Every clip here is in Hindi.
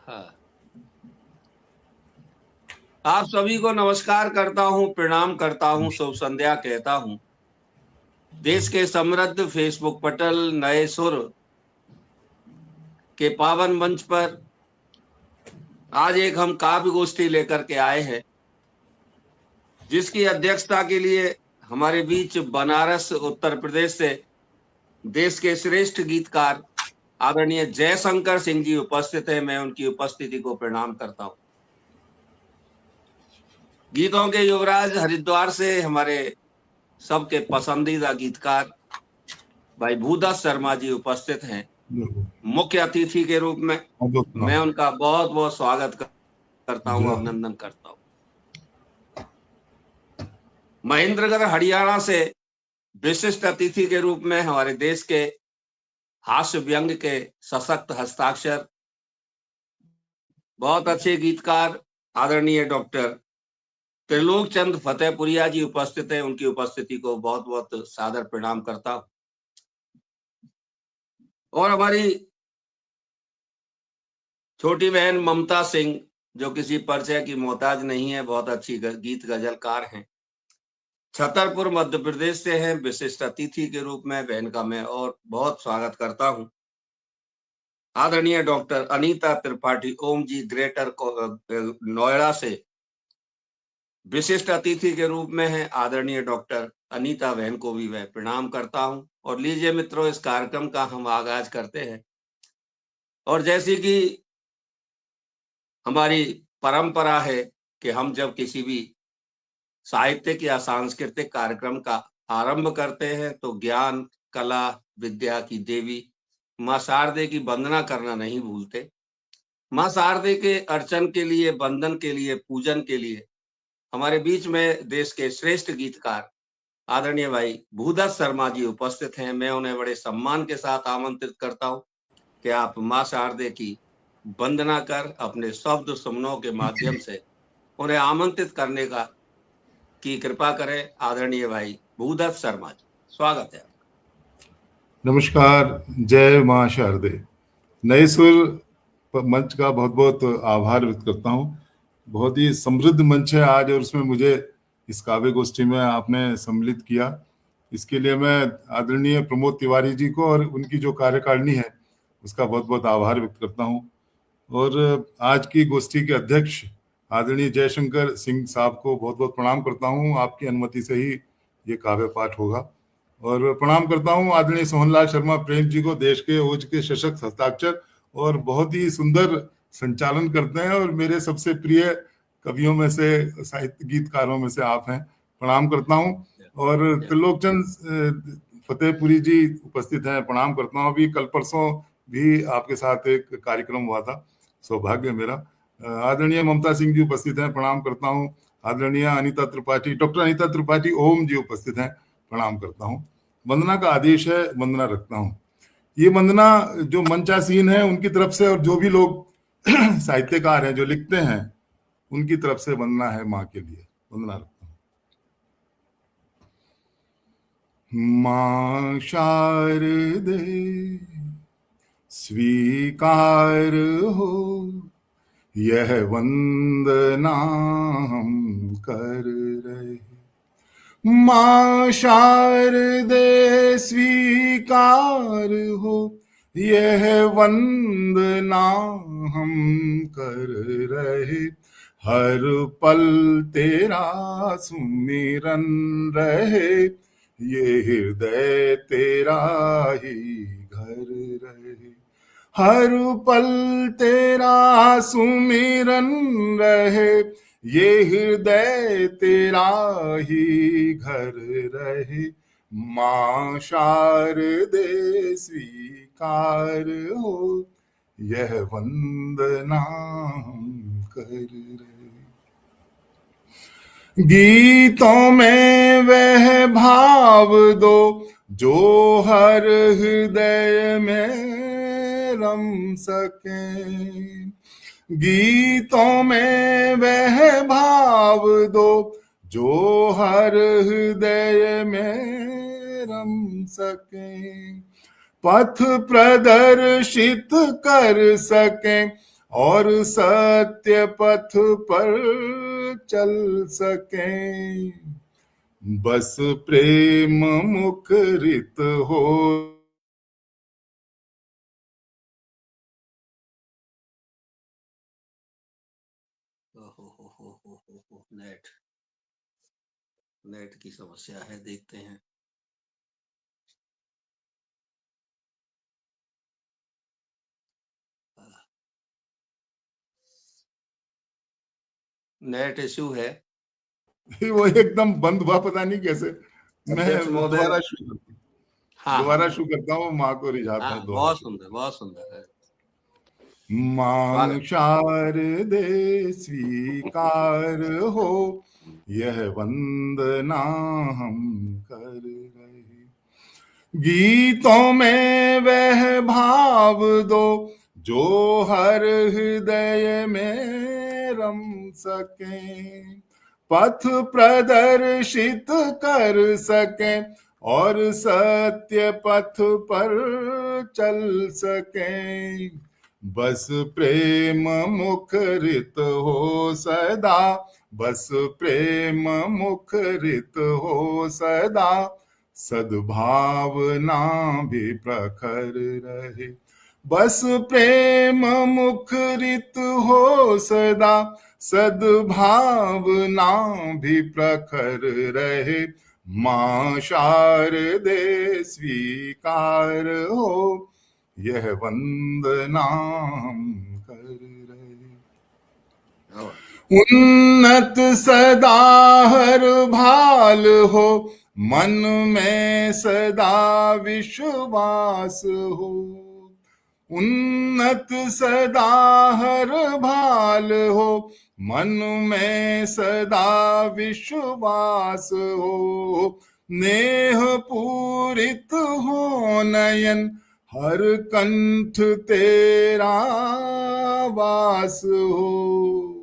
हाँ। आप सभी को नमस्कार करता हूं, प्रणाम करता हूं, शुभ संध्या कहता हूं। देश के समृद्ध फेसबुक पटल नए सुर के पावन मंच पर आज एक हम काव्य गोष्ठी लेकर के आए हैं, जिसकी अध्यक्षता के लिए हमारे बीच बनारस उत्तर प्रदेश से देश के श्रेष्ठ गीतकार आदरणीय जयशंकर सिंह जी उपस्थित हैं। मैं उनकी उपस्थिति को प्रणाम करता हूं। गीतों के युवराज हरिद्वार से हमारे सबके पसंदीदा गीतकार भाई भूदास शर्मा जी उपस्थित हैं मुख्य अतिथि के रूप में। मैं उनका बहुत बहुत स्वागत करता हूं, अभिनंदन करता हूं। महेंद्रगढ़ हरियाणा से विशिष्ट अतिथि के रूप में हमारे देश के हास्य व्यंग के सशक्त हस्ताक्षर बहुत अच्छे गीतकार आदरणीय डॉक्टर त्रिलोक चंद फतेहपुरिया जी उपस्थित हैं। उनकी उपस्थिति को बहुत बहुत सादर प्रणाम करता हूं। और हमारी छोटी बहन ममता सिंह, जो किसी परिचय की मोहताज नहीं है, बहुत अच्छी गीत गजलकार हैं, छतरपुर मध्य प्रदेश से हैं। विशिष्ट अतिथि के रूप में बहन का मैं और बहुत स्वागत करता हूं। आदरणीय डॉक्टर अनीता त्रिपाठी ओम जी ग्रेटर नोएडा से विशिष्ट अतिथि के रूप में है। आदरणीय डॉक्टर अनीता बहन को भी मैं प्रणाम करता हूं। और लीजिए मित्रों, इस कार्यक्रम का हम आगाज करते हैं। और जैसी कि हमारी परंपरा है कि हम जब किसी भी साहित्यिक या सांस्कृतिक कार्यक्रम का आरंभ करते हैं तो ज्ञान, कला, विद्या की देवी मां शारदे की वंदना करना नहीं भूलते। मां शारदे के अर्चन के लिए, वंदन के लिए, पूजन के लिए हमारे बीच में देश के श्रेष्ठ गीतकार आदरणीय भाई भूदास शर्मा जी उपस्थित हैं। मैं उन्हें बड़े सम्मान के साथ आमंत्रित करता हूं कि आप मां शारदे की वंदना कर अपने शब्द सुमनों के माध्यम से उन्हें आमंत्रित करने की कृपा करें। आदरणीय भाई भूदास शर्मा जी, स्वागत है। नमस्कार, जय मां शारदे। नए सुर मंच का बहुत बहुत आभार व्यक्त करता हूँ। बहुत ही समृद्ध मंच है आज और उसमें मुझे इस काव्य गोष्ठी में आपने सम्मिलित किया। इसके लिए मैं आदरणीय प्रमोद तिवारी जी को और उनकी जो कार्यकारिणी है उसका बहुत बहुत आभार व्यक्त करता हूँ। और आज की गोष्ठी के अध्यक्ष आदरणीय जयशंकर सिंह साहब को बहुत बहुत प्रणाम करता हूँ। आपकी अनुमति से ही ये काव्य पाठ होगा। और प्रणाम करता हूँ आदरणीय सोहनलाल शर्मा प्रेम जी को, देश के ओज के सशक्त हस्ताक्षर और बहुत ही सुंदर संचालन करते हैं और मेरे सबसे प्रिय कवियों में से, साहित्य गीतकारों में से आप हैं। प्रणाम करता हूँ। और त्रिलोकचंद फतेहपुरी जी उपस्थित हैं, प्रणाम करता हूँ। अभी कल परसों भी आपके साथ एक कार्यक्रम हुआ था, सौभाग्य मेरा। आदरणीय ममता सिंह जी उपस्थित हैं, प्रणाम करता हूँ। आदरणीय अनीता त्रिपाठी, डॉक्टर अनीता त्रिपाठी ओम जी उपस्थित हैं, प्रणाम करता हूँ। वंदना का आदेश है, वंदना रखता हूँ। ये वंदना जो मंचासीन है उनकी तरफ से और जो भी लोग साहित्यकार हैं जो लिखते हैं उनकी तरफ से वंदना है माँ के लिए। वंदना रखता हूँ। माँ शारदे स्वीकार हो, यह वंदना हम कर रहे। माँ शारदे स्वीकार हो, यह वंदना हम कर रहे। हर पल तेरा सुमिरन रहे, ये हृदय तेरा ही घर रहे। हर पल तेरा सुमिरन रहे, ये हृदय तेरा ही घर रहे। माँ शारदे स्वीकार हो, यह वंदना हम कर रहे। गीतों में वह भाव दो जो हर हृदय में रम सके। गीतों में वह भाव दो जो हर हृदय में रम सके। पथ प्रदर्शित कर सके और सत्य पथ पर चल सकें। बस प्रेम मुखरित हो नेट की समस्या है, देखते हैं। नेट इश्यू है। वो एकदम बंद हुआ, पता नहीं कैसे। मैं अध्यक्ष महोदय, दोबारा शुरू हाँ हाँ, दोबारा शुरू करता हूँ, माँ को रिझाते हाँ, हैं, दोबारा बहुत शुरू। सुंदर, बहुत सुंदर है। मां स्वागत। शारदे स्वीकार हो, यह वंदना हम कर रहे। गीतों में वह भाव दो जो हर हृदय में रम सके, पथ प्रदर्शित कर सके और सत्य पथ पर चल सके। बस प्रेम मुखरित हो सदा, बस प्रेम मुखरित हो सदा, सद्भावना भी प्रखर रहे। बस प्रेम मुखरित हो सदा, सद्भावना भी प्रखर रहे। मां शारदे स्वीकार हो, यह वंदना हम कर रहे। उन्नत सदा हर भाल हो, मन में सदा विश्वास हो। उन्नत सदा हर भाल हो, मन में सदा विश्वास हो। नेह पूरित हो नयन, हर कंठ तेरा वास हो।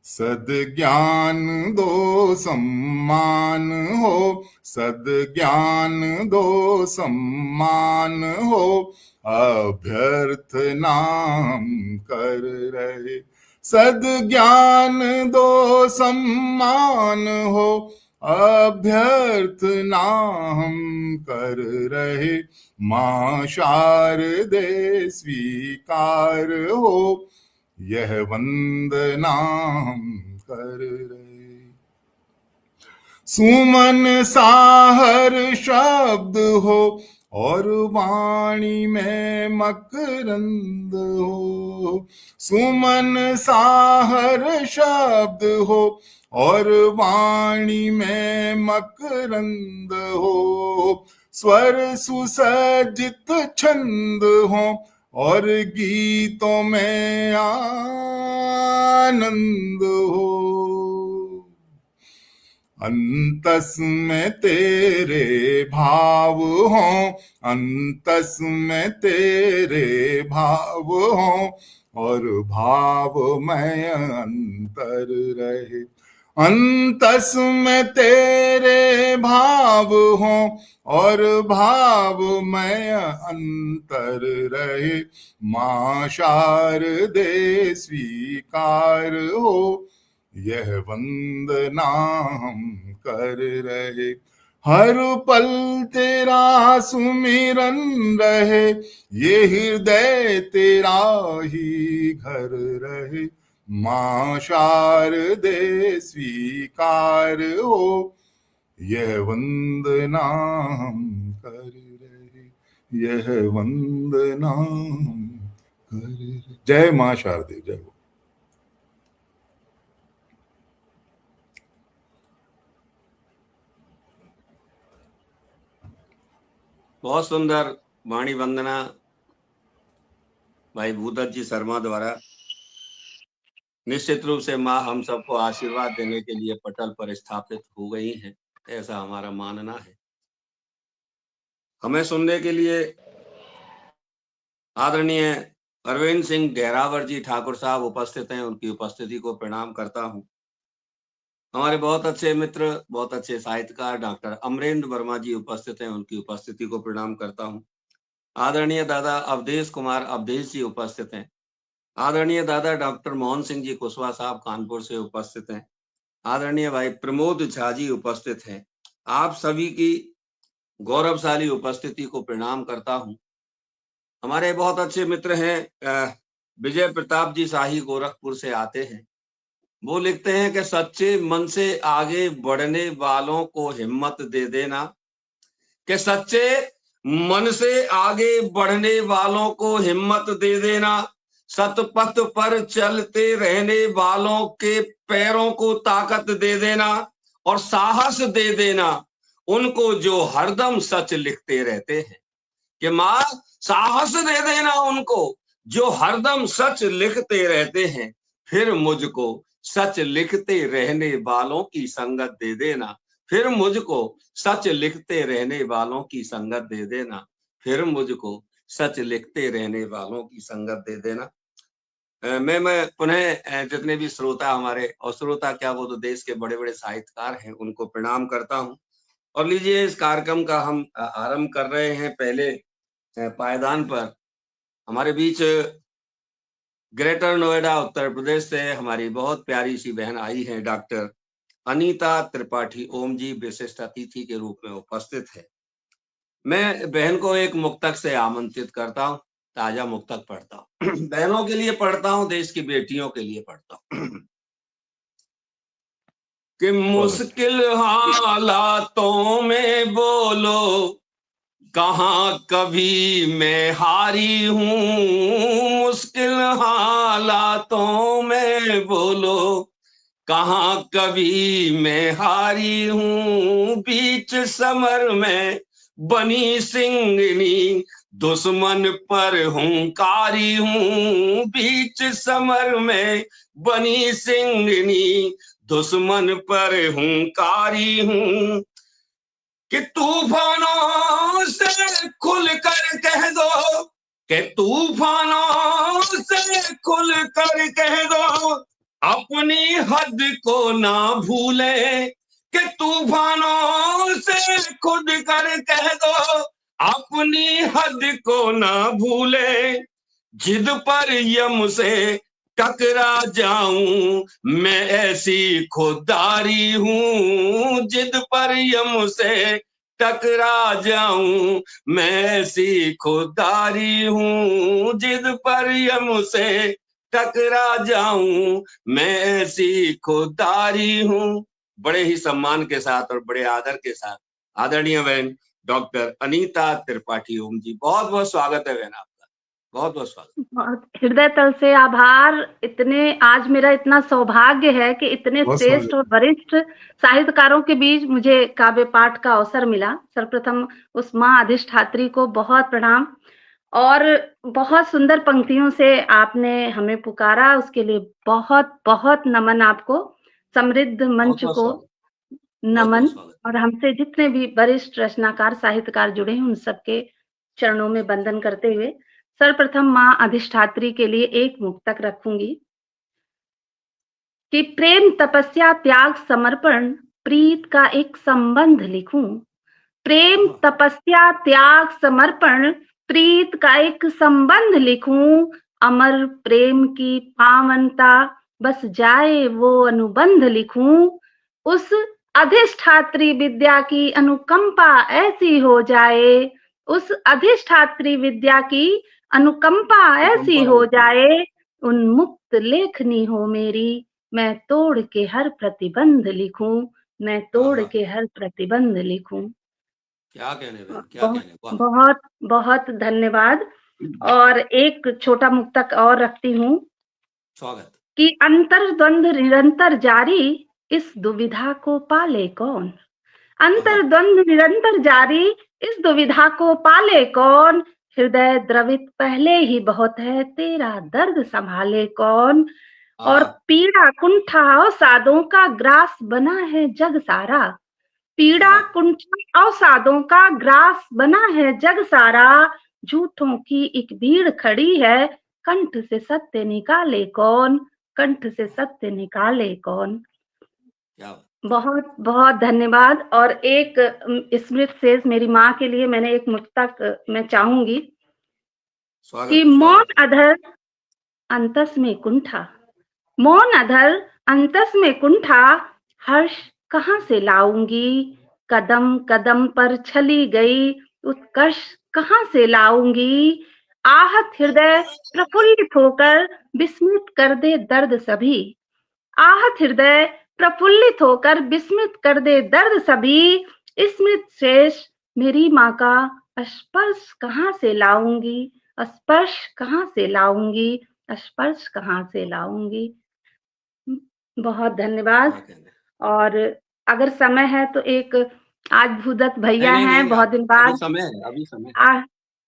सद्ज्ञान दो सम्मान हो, सद्ज्ञान दो सम्मान हो, अभ्यर्थना हम कर रहे। सद्ज्ञान दो सम्मान हो, अभ्यर्थना हम कर रहे। मां शारदे स्वीकार हो, यह वंदना हम कर रहे। सुमन साहर शब्द हो और वाणी में मकरंद हो। सुमन साहर शब्द हो और वाणी में मकरंद हो। स्वर सुसज्जित छंद हो और गीतों में आनंद हो। अंतस में तेरे भाव हो, अंतस में तेरे भाव हो और भाव में अंतर रहे। अंतस में तेरे भाव हो और भाव में अंतर रहे। मां शारदे स्वीकार हो, यह वंदना हम कर रहे। हर पल तेरा सुमिरन रहे, ये हृदय तेरा ही घर रहे। मां शारदे स्वीकार हो, यह वंदना हम कर रहे, यह वंदना हम कर रहे। जय मां शारदे, जय हो। बहुत सुंदर वाणी वंदना भाई भूदत्त जी शर्मा द्वारा। निश्चित रूप से माँ हम सबको आशीर्वाद देने के लिए पटल पर स्थापित हो गई हैं, ऐसा हमारा मानना है। हमें सुनने के लिए आदरणीय अरविंद सिंह गहरावर जी ठाकुर साहब उपस्थित हैं, उनकी उपस्थिति को प्रणाम करता हूं। हमारे बहुत अच्छे मित्र, बहुत अच्छे साहित्यकार डॉक्टर अमरेंद्र वर्मा जी उपस्थित हैं, उनकी उपस्थिति को प्रणाम करता हूं। आदरणीय दादा अवधेश कुमार अवधेश जी उपस्थित हैं, आदरणीय दादा डॉक्टर मोहन सिंह जी कुशवाहा साहब कानपुर से उपस्थित हैं। आदरणीय भाई प्रमोद झा जी उपस्थित हैं। आप सभी की गौरवशाली उपस्थिति को प्रणाम करता हूं। हमारे बहुत अच्छे मित्र हैं विजय प्रताप जी शाही गोरखपुर से आते हैं। वो लिखते हैं कि सच्चे मन से आगे बढ़ने वालों को हिम्मत दे देना, कि सच्चे मन से आगे बढ़ने वालों को हिम्मत दे देना, सतपथ पर चलते रहने वालों के पैरों को ताकत दे देना और साहस दे देना उनको जो हरदम सच लिखते रहते हैं। कि माँ साहस दे देना उनको जो हरदम सच लिखते रहते हैं, फिर मुझको सच लिखते रहने वालों की संगत दे देना, फिर मुझको सच लिखते रहने वालों की संगत दे देना, फिर मुझको सच लिखते रहने वालों की संगत दे देना। मैं पुनः जितने भी श्रोता हमारे और श्रोता क्या वो तो देश के बड़े बड़े साहित्यकार हैं उनको प्रणाम करता हूं। और लीजिए इस कार्यक्रम का हम आरंभ कर रहे हैं। पहले पायदान पर हमारे बीच ग्रेटर नोएडा उत्तर प्रदेश से हमारी बहुत प्यारी सी बहन आई है, डॉक्टर अनीता त्रिपाठी ओम जी विशिष्ट अतिथि के रूप में उपस्थित है। मैं बहन को एक मुक्तक से आमंत्रित करता हूँ, ताजा मुक्तक पढ़ता हूँ। बहनों के लिए पढ़ता हूँ, देश की बेटियों के लिए पढ़ता हूँ। कि मुश्किल हालातों में बोलो कहाँ कभी मैं हारी हूँ, मुश्किल हालातों में बोलो कहाँ कभी मैं हारी हूँ, बीच समर में बनी सिंगनी दुश्मन पर हुंकारी हूँ, बीच समर में बनी सिंगनी दुश्मन पर हुंकारी हूँ। कि तूफानों से खुल कर कह दो, कि तूफानों से खुल कर कह दो अपनी हद को ना भूले, कि तूफानों से खुद कर कह दो अपनी हद को ना भूले, जिद पर यम से टकरा जाऊं मैं ऐसी खुदारी हूँ, जिद पर यम से टकरा जाऊं मैं ऐसी खुदारी हूँ, जिद पर यम से टकरा जाऊं मैं ऐसी खुदारी हूँ। बड़े ही सम्मान के साथ और बड़े आदर के साथ आदरणीय बहन डॉक्टर अनीता त्रिपाठी ओम जी, बहुत बहुत स्वागत है बहन आपका, बहुत बहुत स्वागत। बहुत हृदय तल से आभार। इतने आज मेरा इतना सौभाग्य है कि इतने श्रेष्ठ और वरिष्ठ साहित्यकारों के बीच मुझे काव्य पाठ का अवसर मिला। सर्वप्रथम उस माँ अधिष्ठात्री को बहुत प्रणाम और बहुत सुंदर पंक्तियों से आपने हमें पुकारा, उसके लिए बहुत बहुत नमन आपको। समृद्ध मंच को नमन और हमसे जितने भी वरिष्ठ रचनाकार साहित्यकार जुड़े हैं उन सबके चरणों में वंदन करते हुए सर्वप्रथम माँ अधिष्ठात्री के लिए एक मुक्तक रखूंगी कि प्रेम तपस्या त्याग समर्पण प्रीत का एक संबंध लिखूं, प्रेम तपस्या त्याग समर्पण प्रीत का एक संबंध लिखूं, अमर प्रेम की पावनता बस जाए वो अनुबंध लिखूं, उस अधिष्ठात्री विद्या की अनुकंपा ऐसी हो जाए, उस अधिष्ठात्री विद्या की अनुकंपा ऐसी हो जाए, उन्मुक्त लेखनी हो मेरी, मैं तोड़ के हर प्रतिबंध लिखूं, मैं तोड़ के हर प्रतिबंध लिखूं। क्या कहने बहन, क्या कहने। बहुत बहुत धन्यवाद। और एक छोटा मुक्तक और रखती हूँ, स्वागत। कि अंतर्द्वंद निरंतर जारी इस दुविधा को पाले कौन, अंतर्द्वंद निरंतर जारी इस दुविधा को पाले कौन, हृदय द्रवित पहले ही बहुत है तेरा दर्द संभाले कौन, और पीड़ा कुंठा अवसादों का ग्रास बना है जग सारा, पीड़ा कुंठा अवसादों का ग्रास बना है जग सारा, झूठों की एक भीड़ खड़ी है कंठ से सत्य निकाले कौन, कंठ से सत्य निकाले कौन। बहुत बहुत धन्यवाद। और एक स्मृत शेष मेरी माँ के लिए मैंने एक मुक्तक मैं चाहूंगी कि अंतस में कुंठा, मौन अधर अंतस में कुंठा, हर्ष कहाँ से लाऊंगी, कदम कदम पर छली गई, उत्कर्ष कहाँ से लाऊंगी, आहत हृदय प्रफुल्लित होकर विस्मित कर दे दर्द सभी, आहत हृदय प्रफुल्लित होकर विस्मित कर दे दर्द सभी, स्मृत शेष मेरी माँ का स्पर्श कहाँ से लाऊंगी, स्पर्श कहाँ से लाऊंगी, स्पर्श कहाँ से लाऊंगी। बहुत धन्यवाद। क्या कहने। और अगर समय है तो एक आज भूदत्त भैया नहीं, हैं, नहीं, बहुत दिन अभी बाद समय है, अभी समय।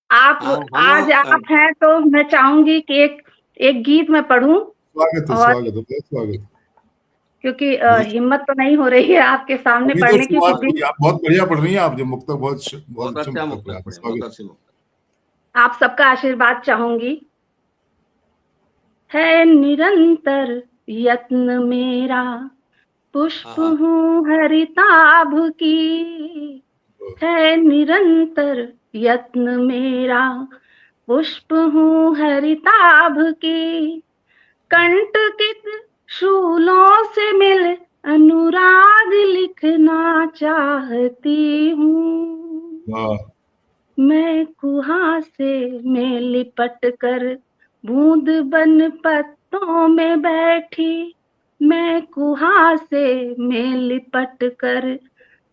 आप हाँ, आज आप हैं तो मैं चाहूंगी कि एक गीत मैं पढ़ूं, स्वागत है, और स्वागत है, बहुत स्वागत है। क्योंकि हिम्मत तो नहीं हो रही है आपके सामने अभी तो पढ़ने की, शुरुआत फिर भी की, आप बहुत बढ़िया पढ़ रही हैं, आप जो मुक्तक बहुत बहुत अच्छे अच्छा मुक्तक मुक्तक पढ़े पढ़े, स्वागत। बहुत अच्छे मुक्तक। आप सबका आशीर्वाद चाहूंगी। है निरंतर यत्न मेरा, पुष्प हाँ, हूँ हरिताभ की, है निरंतर यत्न मेरा, पुष्प हूँ हरिताभ की, कंटकित शूलों से मिल अनुराग लिखना चाहती हूँ, वाह, मैं कुहासे में लिपट कर बूंद बन पत्तों में बैठी, मैं कुहासे में लिपट कर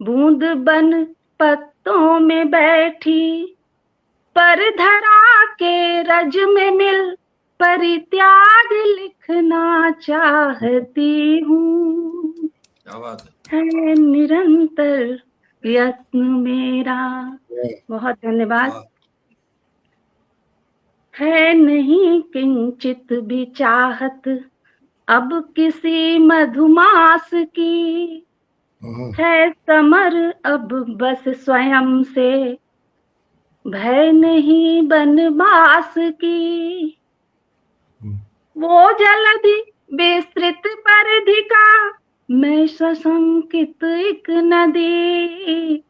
बूंद बन पत्तों में बैठी, पर धरा के रज में मिल परित्याग लिखना चाहती हूँ, क्या बात है निरंतर यत्न मेरा। बहुत धन्यवाद। वाह। है नहीं किंचित भी चाहत अब किसी मधुमास की, है समर अब बस स्वयं से, भय नहीं बनवास की, वो जलधि विस्तृत परिधि का मैं सशंकित एक नदी,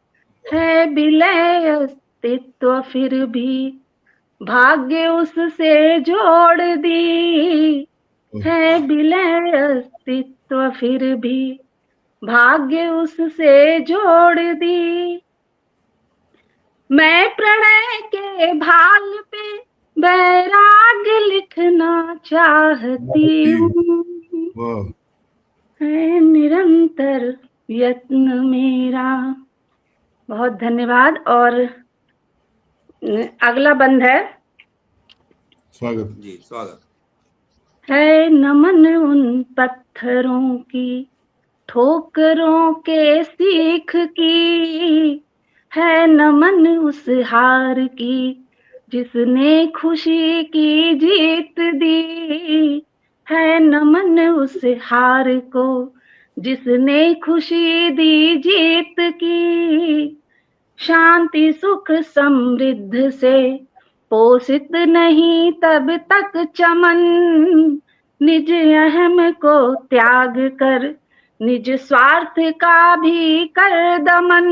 है विलय अस्तित्व फिर भी भाग्य उससे जोड़ दी, है विलय अस्तित्व फिर भी भाग्य उससे जोड़ दी, मैं प्रणय के भाल पे बैराग लिखना चाहती हूँ, है निरंतर यत्न मेरा। बहुत धन्यवाद। और अगला बंद है। स्वागत जी, स्वागत है नमन उन पत्थरों की ठोकरों के सीख की, है नमन उस हार की जिसने खुशी की जीत दी, है नमन उस हार को जिसने खुशी दी जीत की, शांति सुख समृद्ध से पोषित नहीं तब तक चमन, निज अहम को त्याग कर निज स्वार्थ का भी कर दमन,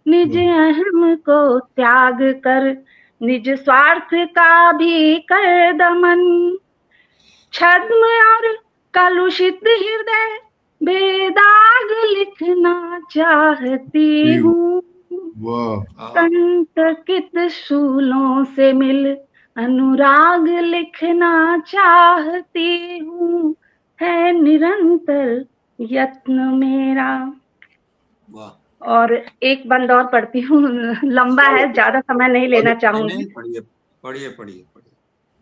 निज अहम को त्याग कर निज स्वार्थ का भी कर दमन, छद्म और कलुषित हृदय बेदाग लिखना चाहती हूँ, कंटकित शूलों से मिल अनुराग लिखना चाहती हूँ, है निरंतर यत्न मेरा। और एक बंद और पढ़ती हूँ, लंबा है, ज्यादा समय नहीं लेना चाहूंगी। पढ़िए पढ़िए पढ़िए पढ़िए।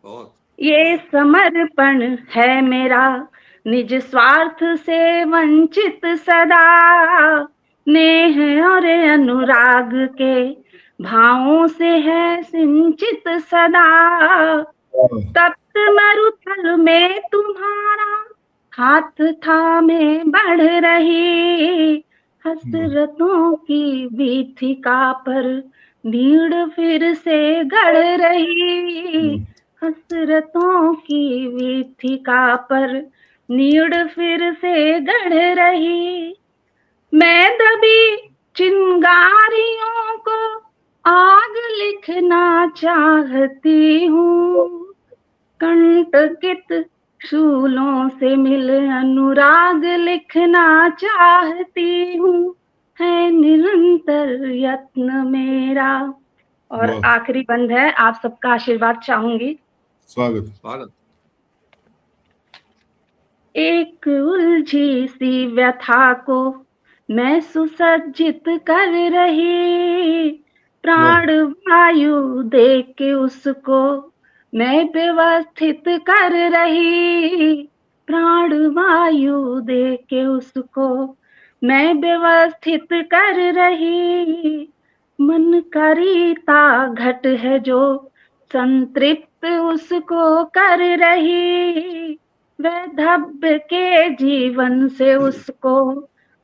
बहुत ये समर्पण है मेरा निज स्वार्थ से वंचित सदा, नेह और अनुराग के भावों से है सिंचित सदा, तप्त मरुथल में तुम्हारा हाथ थामे बढ़ रही, हसरतों की बीथिका पर नीड़ फिर से गढ़ रही, हसरतों की वीथिका पर नीड़ फिर से गढ़ रही, मैं दबी चिंगारियों को आग लिखना चाहती हूँ, कंटकित शूलों से मिल अनुराग लिखना चाहती हूँ, है निरंतर यत्न मेरा। और वाह, आखिरी बंद है, आप सबका आशीर्वाद चाहूंगी। स्वागत। स्वागत। एक उलझी सी व्यथा को मैं सुसज्जित कर रही, वाह, प्राण वायु दे के उसको मैं व्यवस्थित कर रही, प्राण वायु दे के उसको मैं व्यवस्थित कर रही। मन का रीता घट है जो संतृप्त उसको कर रही, वैधव्य के जीवन से उसको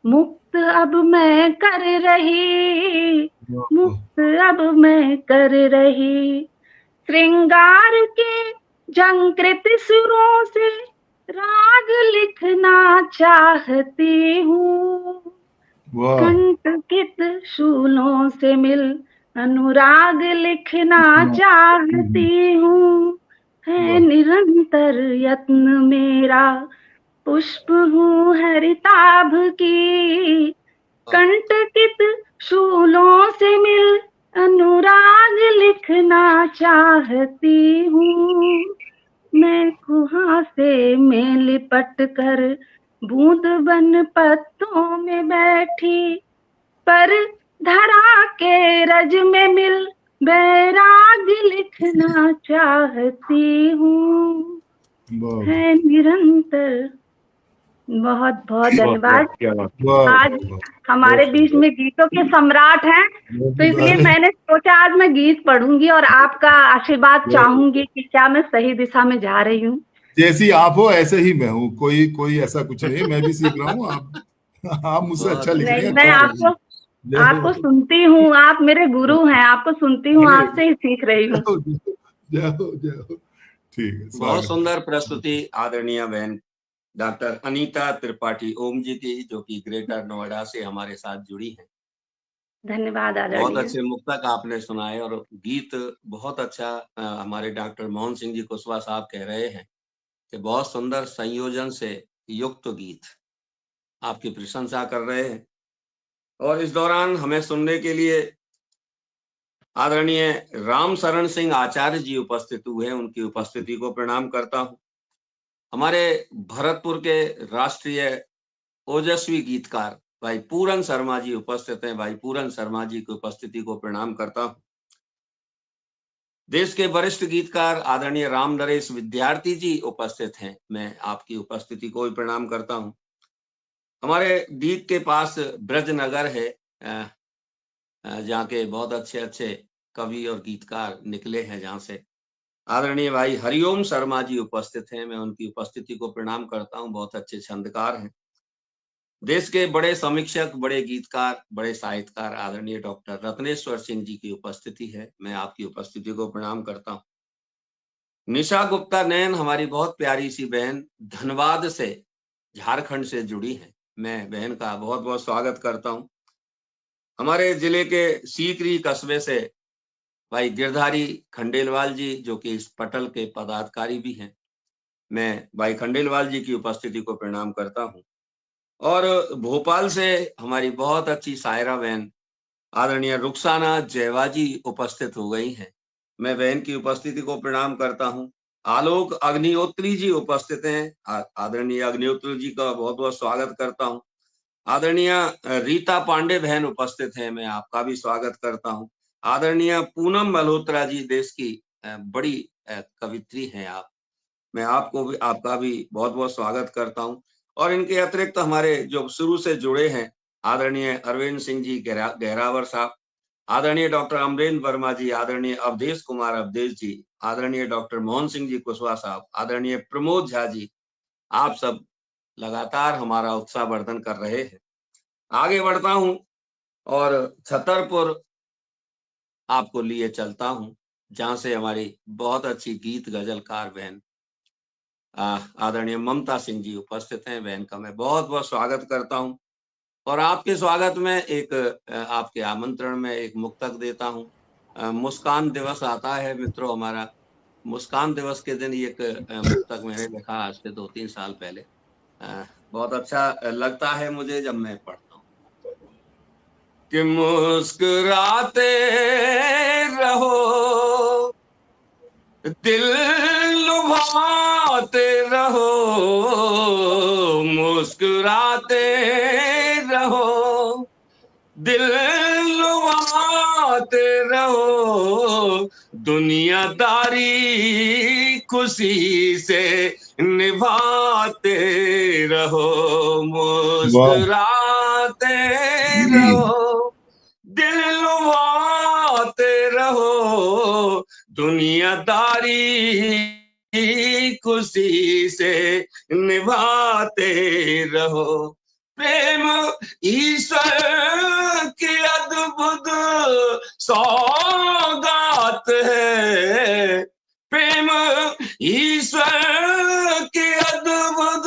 मुक्त अब मैं कर रही, वाह, मुक्त अब मैं कर रही। श्रृंगार के झंकृत सुरों से राग लिखना चाहती हूँ, वाह, कंटकित शूलों से मिल अनुराग लिखना वाह। चाहती हूँ, है निरंतर यत्न मेरा। पुष्प हूँ हरिताभ की, कंटकित शूलों से मिल अनुराग लिखना चाहती हूँ। मैं कुहासे में लिपट कर बूंद बन पत्तों में बैठी, पर धरा के रज में मिल बैराग लिखना चाहती हूँ, वाह, है निरंतर। बहुत बहुत वाह, धन्यवाद। क्या बात। वाह, आज वाह, हमारे बहुत बीच सुंदर। में गीतों के सम्राट हैं, तो इसलिए वाह। मैंने सोचा आज मैं गीत पढ़ूंगी और आपका आशीर्वाद चाहूंगी कि क्या मैं सही दिशा में जा रही हूँ। जैसी आप हो ऐसे ही मैं हूँ, कोई कोई ऐसा कुछ नहीं है, मैं भी सीख रहा हूँ। आप मुझसे बहुत अच्छा लिख अच्छा, रही नहीं, हैं मैं तो बहुत आपको अच्छा। आपको सुनती हूँ, आप मेरे गुरु हैं, आपको सुनती हूँ, अरे आपसे ही सीख रही हूँ। जाओ जाओ जाओ, ठीक है, बहुत स्वागत। सुंदर प्रस्तुति आदरणीय बहन डॉक्टर अनीता त्रिपाठी ओम जी की, जो कि ग्रेटर नोएडा से हमारे साथ जुड़ी हैं। धन्यवाद बहुत आदरणीय। अच्छे मुक्तक आपने सुनाए और गीत बहुत अच्छा। हमारे डॉक्टर मोहन सिंह जी कुशवाहा साहब कह रहे हैं कि बहुत सुंदर संयोजन से युक्त गीत, आपकी प्रशंसा कर रहे हैं। और इस दौरान हमें सुनने के लिए आदरणीय राम शरण सिंह आचार्य जी उपस्थित हुए हैं, उनकी उपस्थिति को प्रणाम करता हूं। हमारे भरतपुर के राष्ट्रीय ओजस्वी गीतकार भाई पूरन शर्मा जी उपस्थित हैं, भाई पूरन शर्मा जी की उपस्थिति को प्रणाम करता हूं। देश के वरिष्ठ गीतकार आदरणीय राम नरेश विद्यार्थी जी उपस्थित हैं, मैं आपकी उपस्थिति को भी प्रणाम करता हूं। हमारे दीप के पास ब्रजनगर है, जहाँ के बहुत अच्छे अच्छे कवि और गीतकार निकले हैं, जहाँ से आदरणीय भाई हरिओम शर्मा जी उपस्थित हैं, मैं उनकी उपस्थिति को प्रणाम करता हूं। बहुत अच्छे छंदकार हैं। देश के बड़े समीक्षक, बड़े गीतकार, बड़े साहित्यकार आदरणीय डॉक्टर रत्नेश्वर सिंह जी की उपस्थिति है, मैं आपकी उपस्थिति को प्रणाम करता हूं। निशा गुप्ता नैन हमारी बहुत प्यारी सी बहन धनबाद से, झारखंड से जुड़ी है, मैं बहन का बहुत बहुत स्वागत करता हूं। हमारे जिले के सीकरी कस्बे से भाई गिरधारी खंडेलवाल जी, जो कि इस पटल के पदाधिकारी भी हैं, मैं भाई खंडेलवाल जी की उपस्थिति को प्रणाम करता हूं। और भोपाल से हमारी बहुत अच्छी सायरा बहन आदरणीय रुखसाना जयवा जी उपस्थित हो गई हैं, मैं बहन की उपस्थिति को प्रणाम करता हूं। आलोक अग्निहोत्री जी उपस्थित हैं, आदरणीय अग्निहोत्री जी का बहुत बहुत स्वागत करता हूं। आदरणीय रीता पांडे बहन उपस्थित हैं, मैं आपका भी स्वागत करता हूं। आदरणीय पूनम मल्होत्रा जी, देश की बड़ी कवित्री हैं आप, मैं आपको भी, आपका भी बहुत बहुत स्वागत करता हूं। और इनके अतिरिक्त हमारे जो शुरू से जुड़े हैं, आदरणीय अरविंद सिंह जी गहरावर साहब, आदरणीय डॉक्टर अमरेंद्र वर्मा जी, आदरणीय अवधेश कुमार अवधेश जी, आदरणीय डॉक्टर मोहन सिंह जी कुशवाहा साहब, आदरणीय प्रमोद झा जी, आप सब लगातार हमारा उत्साह वर्धन कर रहे हैं। आगे बढ़ता हूं और छतरपुर आपको लिए चलता हूं, जहां से हमारी बहुत अच्छी गीत गजलकार बहन आदरणीय ममता सिंह जी उपस्थित हैं, बहन का मैं बहुत बहुत स्वागत करता हूं। और आपके स्वागत में एक आपके आमंत्रण में एक मुक्तक देता हूं। मुस्कान दिवस आता है मित्रों हमारा, मुस्कान दिवस के दिन ये एक मुक्तक मैंने लिखा आज से 2-3 साल पहले। बहुत अच्छा लगता है मुझे जब मैं पढ़ता हूँ कि मुस्कुराते रहो, दिल लुभाते रहो, मुस्कुराते रहो, दिल लुभाते रहो, दुनियादारी खुशी से निभाते रहो, मुस्कुराते रहो, दिल लुभाते रहो, दुनियादारी खुशी से निभाते रहो। प्रेम ईश्वर की अद्भुत सौगात है, प्रेम ईश्वर की अद्भुत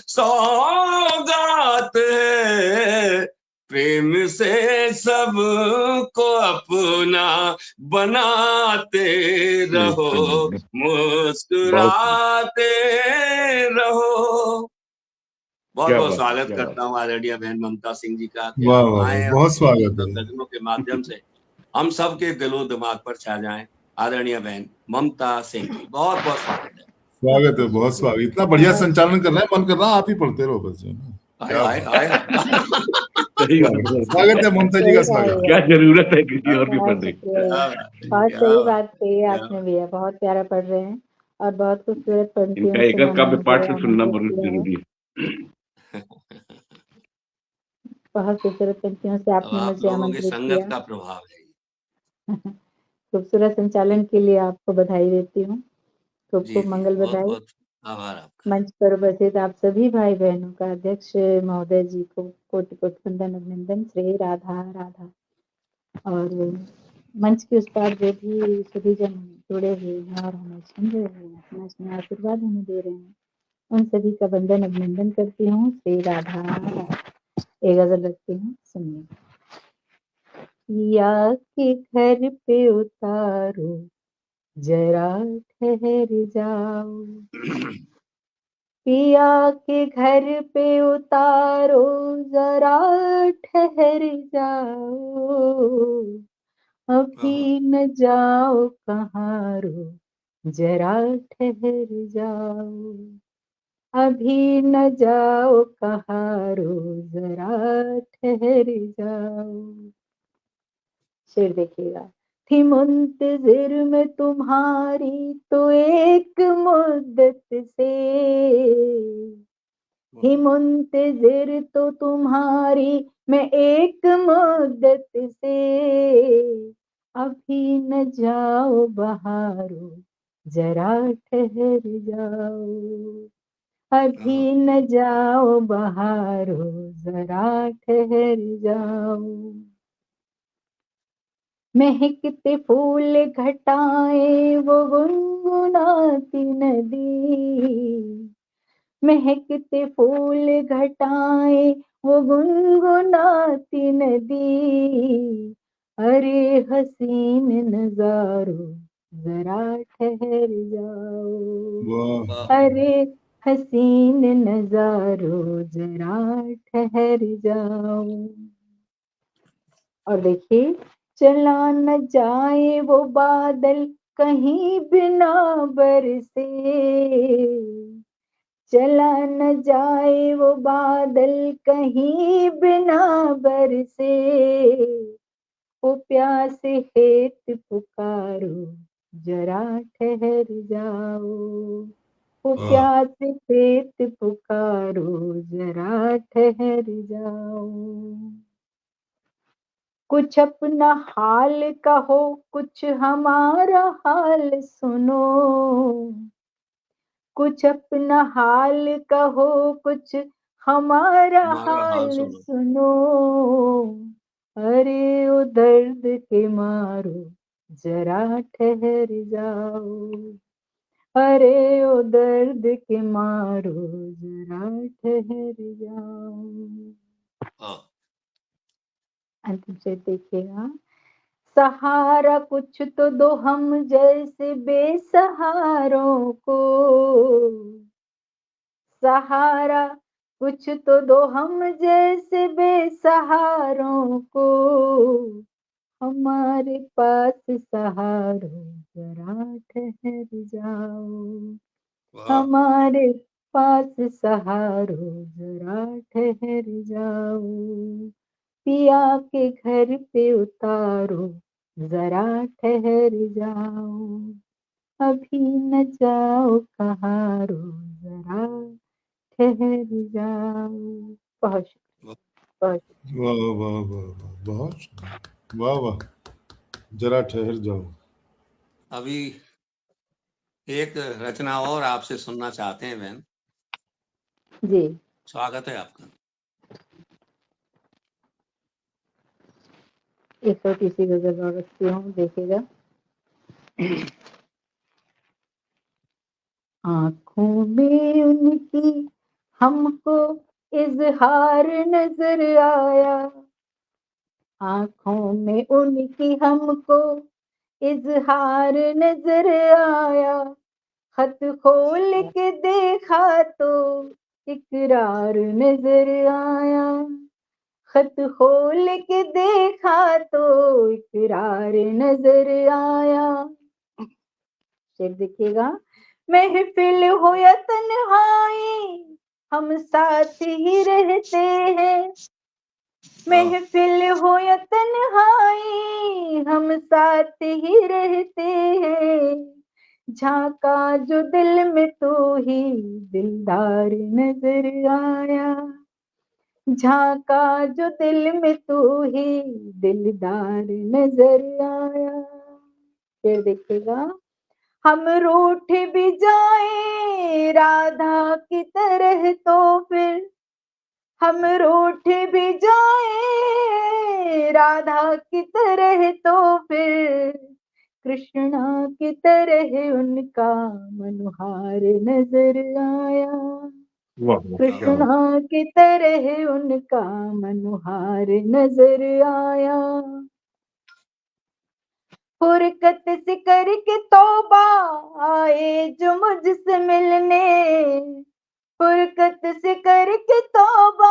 सौगात है, प्रेम से सबको अपना बनाते रहो, मुस्कुराते रहो। बहुत बहुत स्वागत करता हूँ आदरणीय बहन ममता सिंह जी का कि आप आए, बहुत स्वागत है। गजलों के माध्यम से हम सबके दिलो दिमाग पर छा जाएं। आदरणीय बहन ममता सिंह जी, बहुत बहुत स्वागत है। स्वागत है, बहुत स्वागत। इतना बढ़िया संचालन कर रहे हैं, मन कर रहा है आप ही पढ़ते रहो बस। स्वागत है ममता जी का, स्वागत। क्या जरूरत है किसी और के पढ़ने की? बहुत सही बात कही आपने भैया, बहुत प्यारा पढ़ रहे हैं और बहुत खूबसूरत पंक्तियों इनका एक काव्य पाठ से सुनना बहुत जरूरी है। बहुत खूबसूरत पंक्तियों से आपने मुझे आमंत्रित संगत किया। का प्रभाव है। खूबसूरत संचालन के लिए आपको बधाई देती हूँ, खूब खूब मंगल बधाई। बहुत आभार आपका। मंच पर उपस्थित आप सभी भाई बहनों का अध्यक्ष महोदय जी को कोटि कोटि वंदन अभिनंदन। श्री राधा राधा। और मंच के उस पार जो भी सभी जन जुड़े हुए हैं और हमें सुन रहे हैं, अपना स्नेह आशीर्वाद हमें दे रहे हैं, उन सभी का वंदन अभिनंदन करती हूँ। श्री राधा राधा। एक गजल रखती हूँ, सुनिए। पिया के घर पे उतारो, जरा ठहर जाओ, पिया के घर पे उतारो, जरा ठहर जाओ, अभी न जाओ कहाँ रो, जरा ठहर जाओ, अभी न जाओ कहाँ रो, जरा ठहर जाओ। शेर देखिएगा। थी मुंतजिर में तुम्हारी तो एक मुद्दत से, थी मुंतजिर तो तुम्हारी मैं एक मुद्दत से, अभी न जाओ बहारो, जरा ठहर जाओ, अभी न जाओ बहारो, जरा ठहर जाओ। महकते फूल घटाएं वो गुनगुनाती नदी, महकते फूल घटाएं वो गुनगुनाती नदी, अरे हसीन नजारो, जरा ठहर जाओ, अरे हसीन नजारो, जरा ठहर जाओ। और देखिए, चला न जाए वो बादल कहीं बिना बरसे, चला न जाए वो बादल कहीं बिना बरसे, ओ प्यास हेत पुकारो, जरा ठहर जाओ, ओ प्यास हेत पुकारो, जरा ठहर जाओ। कुछ अपना हाल कहो, कुछ हमारा हाल सुनो, कुछ अपना हाल कहो, कुछ हमारा हाल सुनो, अरे ओ दर्द के मारो, जरा ठहर जाओ, अरे ओ दर्द के मारो, जरा ठहर जाओ। अंतिम से देखिएगा। सहारा कुछ तो दो हम जैसे बेसहारों को, सहारा कुछ तो दो हम जैसे बेसहारों को, हमारे पास सहारो जरा ठहर जाओ, हमारे पास सहारो जरा ठहर जाओ, पिया के घर पे उतारो जरा ठहर जाओ, अभी न जाओ कहारो जरा ठहर जाओ। बहुत शुक्रिया, बहुत शुक्रिया। वाह वाह वाह वाह, बहुत शुक्रिया। वाह वाह, जरा ठहर जाओ। अभी एक रचना और आपसे सुनना चाहते हैं बहन। जी, स्वागत है आपका। एक छोटी सी गजल और रखती हूँ, देखिएगा। आंखों में उनकी हमको इजहार नजर आया, आंखों में उनकी हमको इजहार नजर आया, खत खोल के देखा तो इकरार नजर आया, खत खोल के देखा तो इकरार नजर आया। शेर देखिएगा। महफिल हो या तन्हाई हम साथ ही रहते हैं, महफिल हो या तन्हाई हम साथ ही रहते हैं, झांका जो दिल में तो ही दिलदार नजर आया, झांका जो दिल में तो ही दिलदार नजर आया। फिर देखिएगा। हम रूठ भी जाए राधा की तरह तो फिर, हम रूठ भी जाए राधा की तरह तो फिर, कृष्णा की तरह उनका मनोहार नजर आया, वाह वाह, क्या बात। कृष्णा की तरह उनका मनोहार नजर आया। फुरकत से करके तौबा आए जो मुझसे मिलने, फुरकत से करके तौबा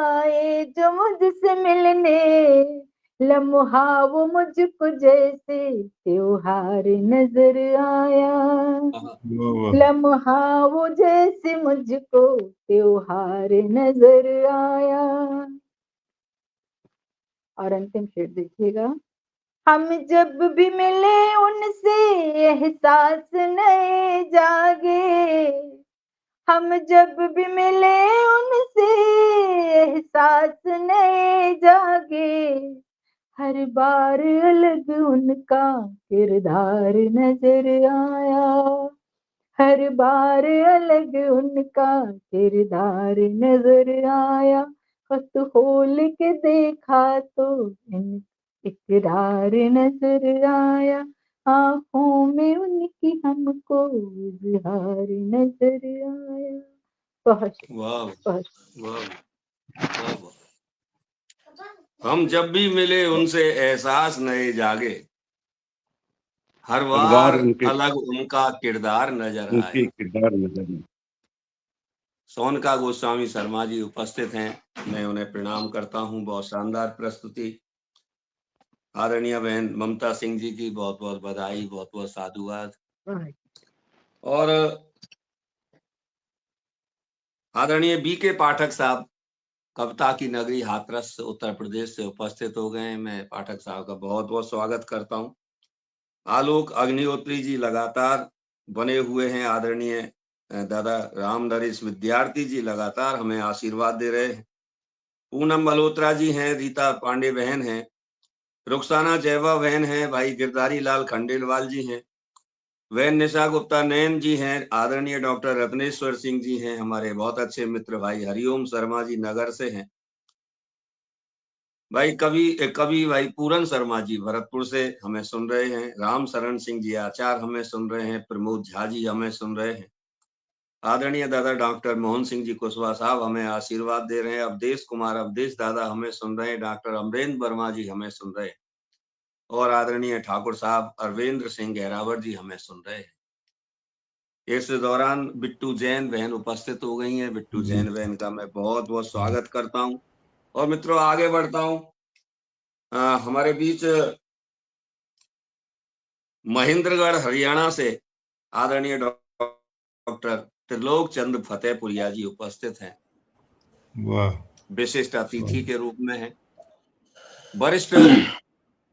आए जो मुझसे मिलने, लम्हा वो मुझको जैसे त्योहार नजर आया, वाह वाह, लम्हा वो जैसे मुझको त्योहार नजर आया। और अंतिम शेर देखिएगा। हम जब भी मिले उनसे एहसास नए जागे, हम जब भी मिले उनसे एहसास नए जागे, हर बार अलग उनका किरदार नजर आया, हर बार अलग उनका किरदार नजर आया, खत खोल के देखा तो इकरार नजर आया, आंखों में उनकी हमको इजहार नजर आया। बहुत वाह बहुत वाह वाह वाह। हम जब भी मिले उनसे एहसास नए जागे, हर हर बार बार उनके अलग उनका किरदार नजर उनके आया। किरदार नजर में। सोनका गोस्वामी शर्मा जी उपस्थित हैं, मैं उन्हें प्रणाम करता हूं। बहुत शानदार प्रस्तुति। आदरणीय बहन ममता सिंह जी की बहुत बहुत बधाई, बहुत बहुत साधुवाद। बहुत। और आदरणीय बीके पाठक साहब कविता की नगरी हाथरस उत्तर प्रदेश से उपस्थित हो गए। मैं पाठक साहब का बहुत बहुत स्वागत करता हूं। आलोक अग्निहोत्री जी लगातार बने हुए हैं। आदरणीय दादा राम नरेश विद्यार्थी जी लगातार हमें आशीर्वाद दे रहे हैं। पूनम मल्होत्रा जी हैं, रीता पांडे बहन हैं, रुखसाना जयवा बहन हैं, भाई गिरधारी लाल खंडेलवाल जी हैं, वैन निशा गुप्ता नयन जी हैं, आदरणीय डॉक्टर रत्नेश्वर सिंह जी हैं, हमारे बहुत अच्छे मित्र भाई हरिओम शर्मा जी नगर से हैं, भाई कवि भाई पूरन शर्मा जी भरतपुर से हमें सुन रहे हैं, राम शरण सिंह जी आचार्य हमें सुन रहे हैं, प्रमोद झा जी हमें सुन रहे हैं, आदरणीय दादा डॉक्टर मोहन सिंह जी कुशवाहा साहब हमें आशीर्वाद दे रहे हैं, अवधेश कुमार अवधेश दादा हमें सुन रहे हैं, डॉक्टर अमरेंद्र वर्मा जी हमें सुन रहे हैं। और आदरणीय ठाकुर साहब अरविंद्र सिंह गहरावत जी हमें सुन रहे हैं। इस दौरान बिट्टू जैन बहन उपस्थित हो गई हैं। बिट्टू जैन बहन का मैं बहुत बहुत स्वागत करता हूं। और मित्रों आगे बढ़ता हूं। हमारे बीच महेंद्रगढ़ हरियाणा से आदरणीय डॉक्टर त्रिलोक चंद फतेहपुरिया जी उपस्थित हैं। वाह, विशिष्ट अतिथि के रूप में हैं। वरिष्ठ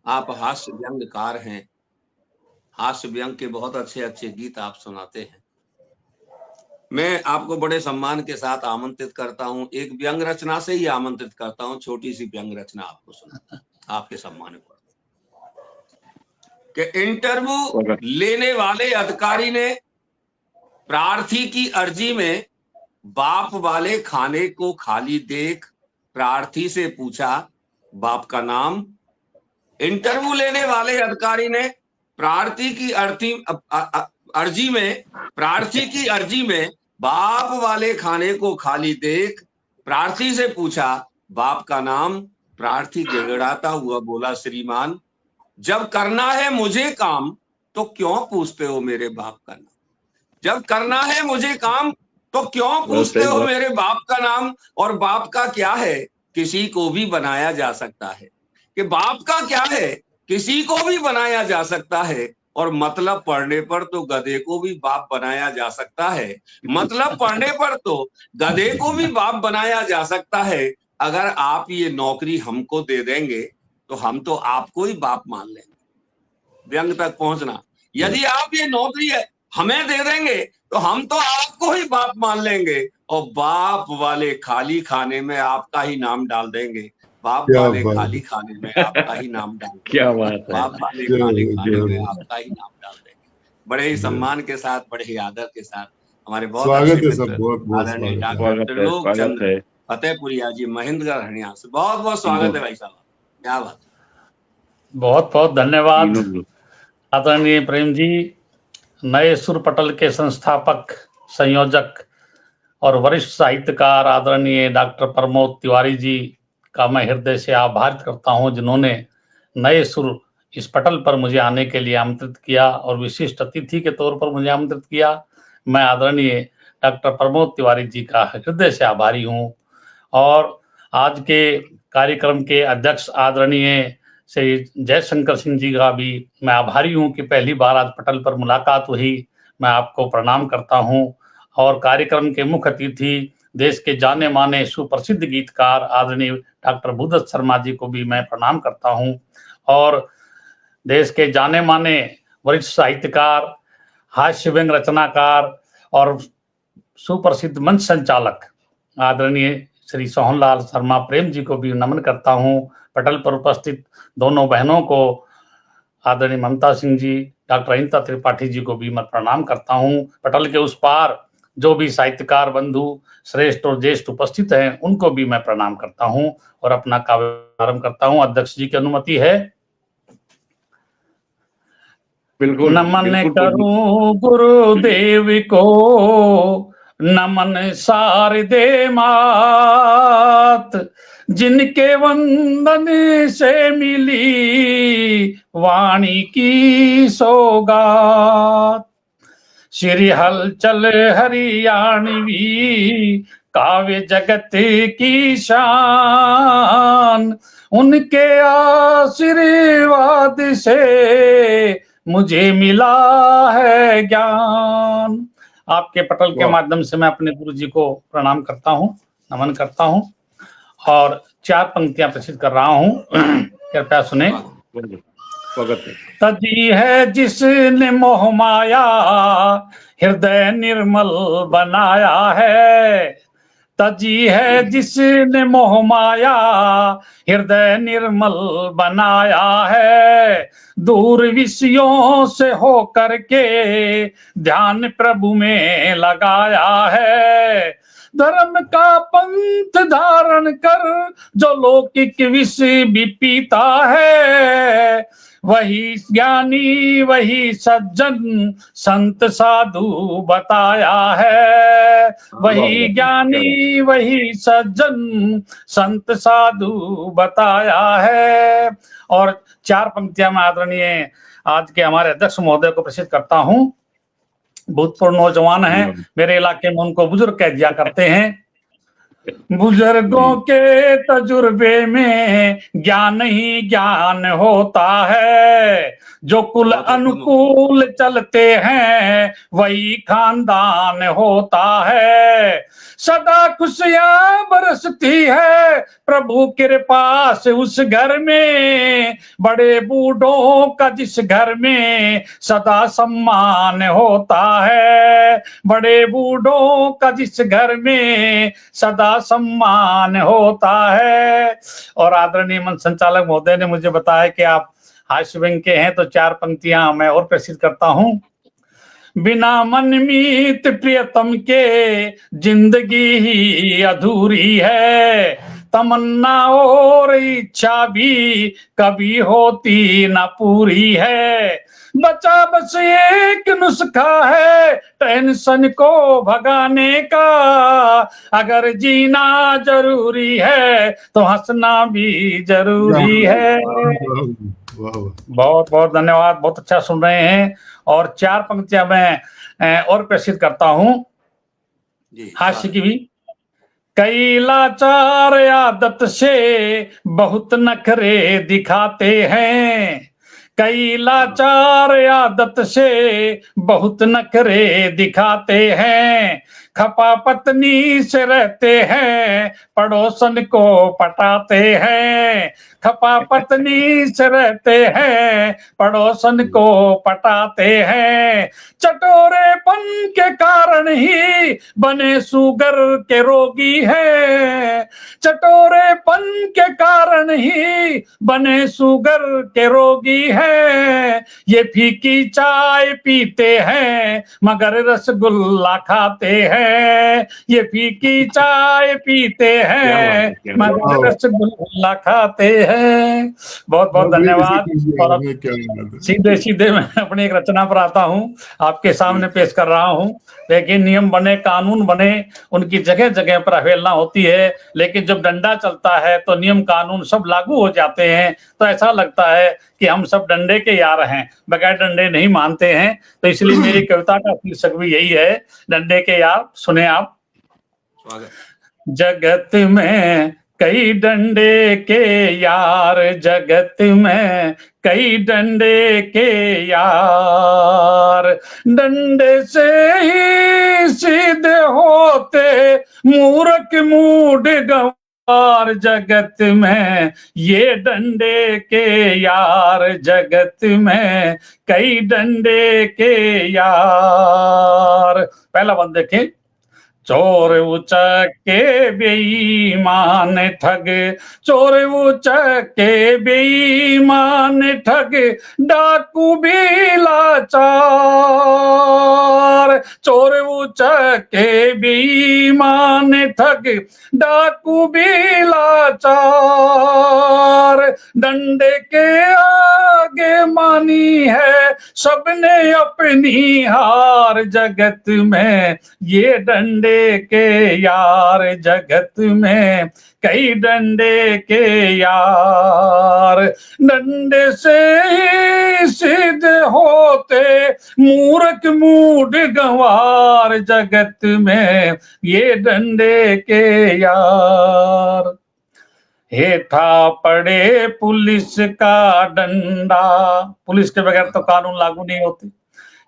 आप हास्य व्यंग्यकार हैं। हास्य व्यंग के बहुत अच्छे अच्छे गीत आप सुनाते हैं। मैं आपको बड़े सम्मान के साथ आमंत्रित करता हूं। एक व्यंग रचना से ही आमंत्रित करता हूं। छोटी सी व्यंग रचना आपको सुना आपके सम्मान पर कि इंटरव्यू लेने वाले अधिकारी ने प्रार्थी की अर्जी में बाप वाले खाने को खाली देख प्रार्थी से पूछा बाप का नाम। इंटरव्यू लेने वाले अधिकारी ने प्रार्थी की अर्जी में बाप वाले खाने को खाली देख प्रार्थी से पूछा बाप का नाम। प्रार्थी गिड़गिड़ाता हुआ बोला श्रीमान, जब करना है मुझे काम तो क्यों पूछते हो मेरे बाप का नाम। जब करना है मुझे काम तो क्यों पूछते हो मेरे बाप का नाम। और बाप का क्या है किसी को भी बनाया जा सकता है। कि बाप का क्या है किसी को भी बनाया जा सकता है। और मतलब पढ़ने पर तो गधे को भी बाप बनाया जा सकता है। मतलब पढ़ने पर तो गधे को भी बाप बनाया जा सकता है। अगर आप ये नौकरी हमको दे देंगे तो हम तो आपको ही बाप मान लेंगे। व्यंग तक पहुंचना। यदि आप ये नौकरी हमें दे देंगे तो हम तो आपको ही बाप मान लेंगे और बाप वाले खाली खाने में आपका ही नाम डाल देंगे। बाप वाले खाली खाने में आपका ही नाम डाल देंगे। क्या बात है। बाप वाले खाली खाने में आपका ही नाम डाल देंगे। बड़े ही सम्मान के साथ, बड़े ही आदर के साथ हमारे बहुत स्वागत है सब, बहुत आदरणीय डॉक्टर त्रिलोक चंद फतेहपुरिया जी महेंद्रगढ़ हरियाणा से बहुत बहुत स्वागत है भाई साहब। क्या बात। बहुत बहुत धन्यवाद आदरणीय प्रेम जी। नए सुर पटल के संस्थापक, संयोजक और वरिष्ठ साहित्यकार आदरणीय डॉक्टर प्रमोद तिवारी जी का मैं हृदय से आभार करता हूं, जिन्होंने नए सुर इस पटल पर मुझे आने के लिए आमंत्रित किया और विशिष्ट अतिथि के तौर पर मुझे आमंत्रित किया। मैं आदरणीय डॉक्टर प्रमोद तिवारी जी का हृदय से आभारी हूं। और आज के कार्यक्रम के अध्यक्ष आदरणीय श्री जयशंकर सिंह जी का भी मैं आभारी हूं कि पहली बार आज पटल पर मुलाकात हुई। मैं आपको प्रणाम करता हूं। और कार्यक्रम के मुख्य अतिथि देश के जाने माने सुप्रसिद्ध गीतकार आदरणीय डॉक्टर भूदत्त शर्मा जी को भी मैं प्रणाम करता हूं। और देश के जाने माने वरिष्ठ साहित्यकार, हास्य व्यंग रचनाकार और सुप्रसिद्ध मंच संचालक आदरणीय श्री सोहनलाल शर्मा प्रेम जी को भी नमन करता हूं। पटल पर उपस्थित दोनों बहनों को आदरणीय ममता सिंह जी, डॉक्टर अनिता त्रिपाठी जी को भी मैं प्रणाम करता हूं। पटल के उस पार जो भी साहित्यकार बंधु श्रेष्ठ और ज्येष्ठ उपस्थित हैं उनको भी मैं प्रणाम करता हूं और अपना काव्य प्रारंभ करता हूं। अध्यक्ष जी की अनुमति है। बिल्कुल। नमन करूं गुरुदेव को, नमन शारदे मात, जिनके वंदन से मिली वाणी की सौगात। श्री हलचल हरियाणवी काव्य जगत की शान, उनके आशीर्वाद से मुझे मिला है ज्ञान। आपके पटल के माध्यम से मैं अपने गुरु जी को प्रणाम करता हूँ, नमन करता हूँ और 4 पंक्तियां प्रस्तुत कर रहा हूँ। कृपया सुने। तजी है जिसने मोह माया हृदय निर्मल बनाया है। तजी है जिसने मोह माया हृदय निर्मल बनाया है। दूर विषयों से हो करके ध्यान प्रभु में लगाया है। धर्म का पंथ धारण कर जो लौकिक विष भी पीता है, वही ज्ञानी वही सज्जन संत साधु बताया है। वही ज्ञानी वही सज्जन संत साधु बताया है। और 4 पंक्तियां मैं आदरणीय आज के हमारे अध्यक्ष महोदय को प्रसिद्ध करता हूं। भूतपूर्व नौजवान है, मेरे इलाके में उनको बुजुर्ग कह दिया करते हैं। बुजुर्गों के तजुर्बे में ज्ञान ही ज्ञान होता है, जो कुल अनुकूल चलते हैं वही खानदान होता है। सदा खुशियां बरसती है प्रभु कृपा से उस घर में, बड़े बूढ़ों का जिस घर में सदा सम्मान होता है, बड़े बूढ़ों का जिस घर में सदा सम्मान होता है। और आदरणीय मंच संचालक महोदय ने मुझे बताया कि आप हास्य विंग के हैं, तो 4 पंक्तियां मैं और प्रसिद्ध करता हूं। बिना मनमीत प्रियतम के जिंदगी ही अधूरी है, तमन्ना और इच्छा भी कभी होती न पूरी है। बचा बस एक नुस्खा है टेंशन को भगाने का, अगर जीना जरूरी है तो हंसना भी जरूरी है। बहुत बहुत धन्यवाद, बहुत अच्छा सुन रहे हैं। और 4 पंक्तियां मैं और प्रसिद्ध करता हूं हास्य की भी। कई लाचार आदत से बहुत नखरे दिखाते हैं, कई लाचार आदत से बहुत नखरे दिखाते हैं, खपा पत्नी से रहते हैं पड़ोसन को पटाते हैं, खपा पत्नी से रहते हैं पड़ोसन को पटाते हैं। चटोरेपन के कारण ही बने शुगर के रोगी है, चटोरेपन के कारण ही बने शुगर के रोगी है। ये फीकी चाय पीते हैं मगर रसगुल्ला खाते हैं, ये फीकी चाय पीते हैं मगर रसगुल्ला खाते हैं। बहुत बहुत धन्यवाद। और अब सीधे सीधे मैं अपनी एक रचना पर आता हूँ, आपके सामने पेश कर रहा हूँ। लेकिन नियम बने कानून बने उनकी जगह जगह पर अवहेलना होती है, लेकिन जब डंडा चलता है तो नियम कानून सब लागू हो जाते हैं। तो ऐसा लगता है कि हम सब डंडे के यार हैं, बगैर डंडे नहीं मानते हैं। तो इसलिए मेरी कविता का शीर्षक भी यही है, डंडे के यार। सुने आप। जगत में कई डंडे के यार, जगत में कई डंडे के यार, डंडे से ही सीधे होते मूर्ख मूड गंवार। जगत में ये डंडे के यार, जगत में कई डंडे के यार। पहला बंद देखें। चोर उचक्के बेईमान ठग, चोर उचक्के बेईमान ठग, डाकू भी लाचार। चोर उचक्के बेईमान ठग, डाकू भी लाचार। डंडे के आगे मानी है सबने अपनी हार। जगत में ये डंडे के यार, जगत में कई डंडे के यार, डंडे से ही सीधे होते मूर्ख मूड गंवार। जगत में ये डंडे के यार। हेठा पड़े पुलिस का डंडा, पुलिस के बगैर तो कानून लागू नहीं होते।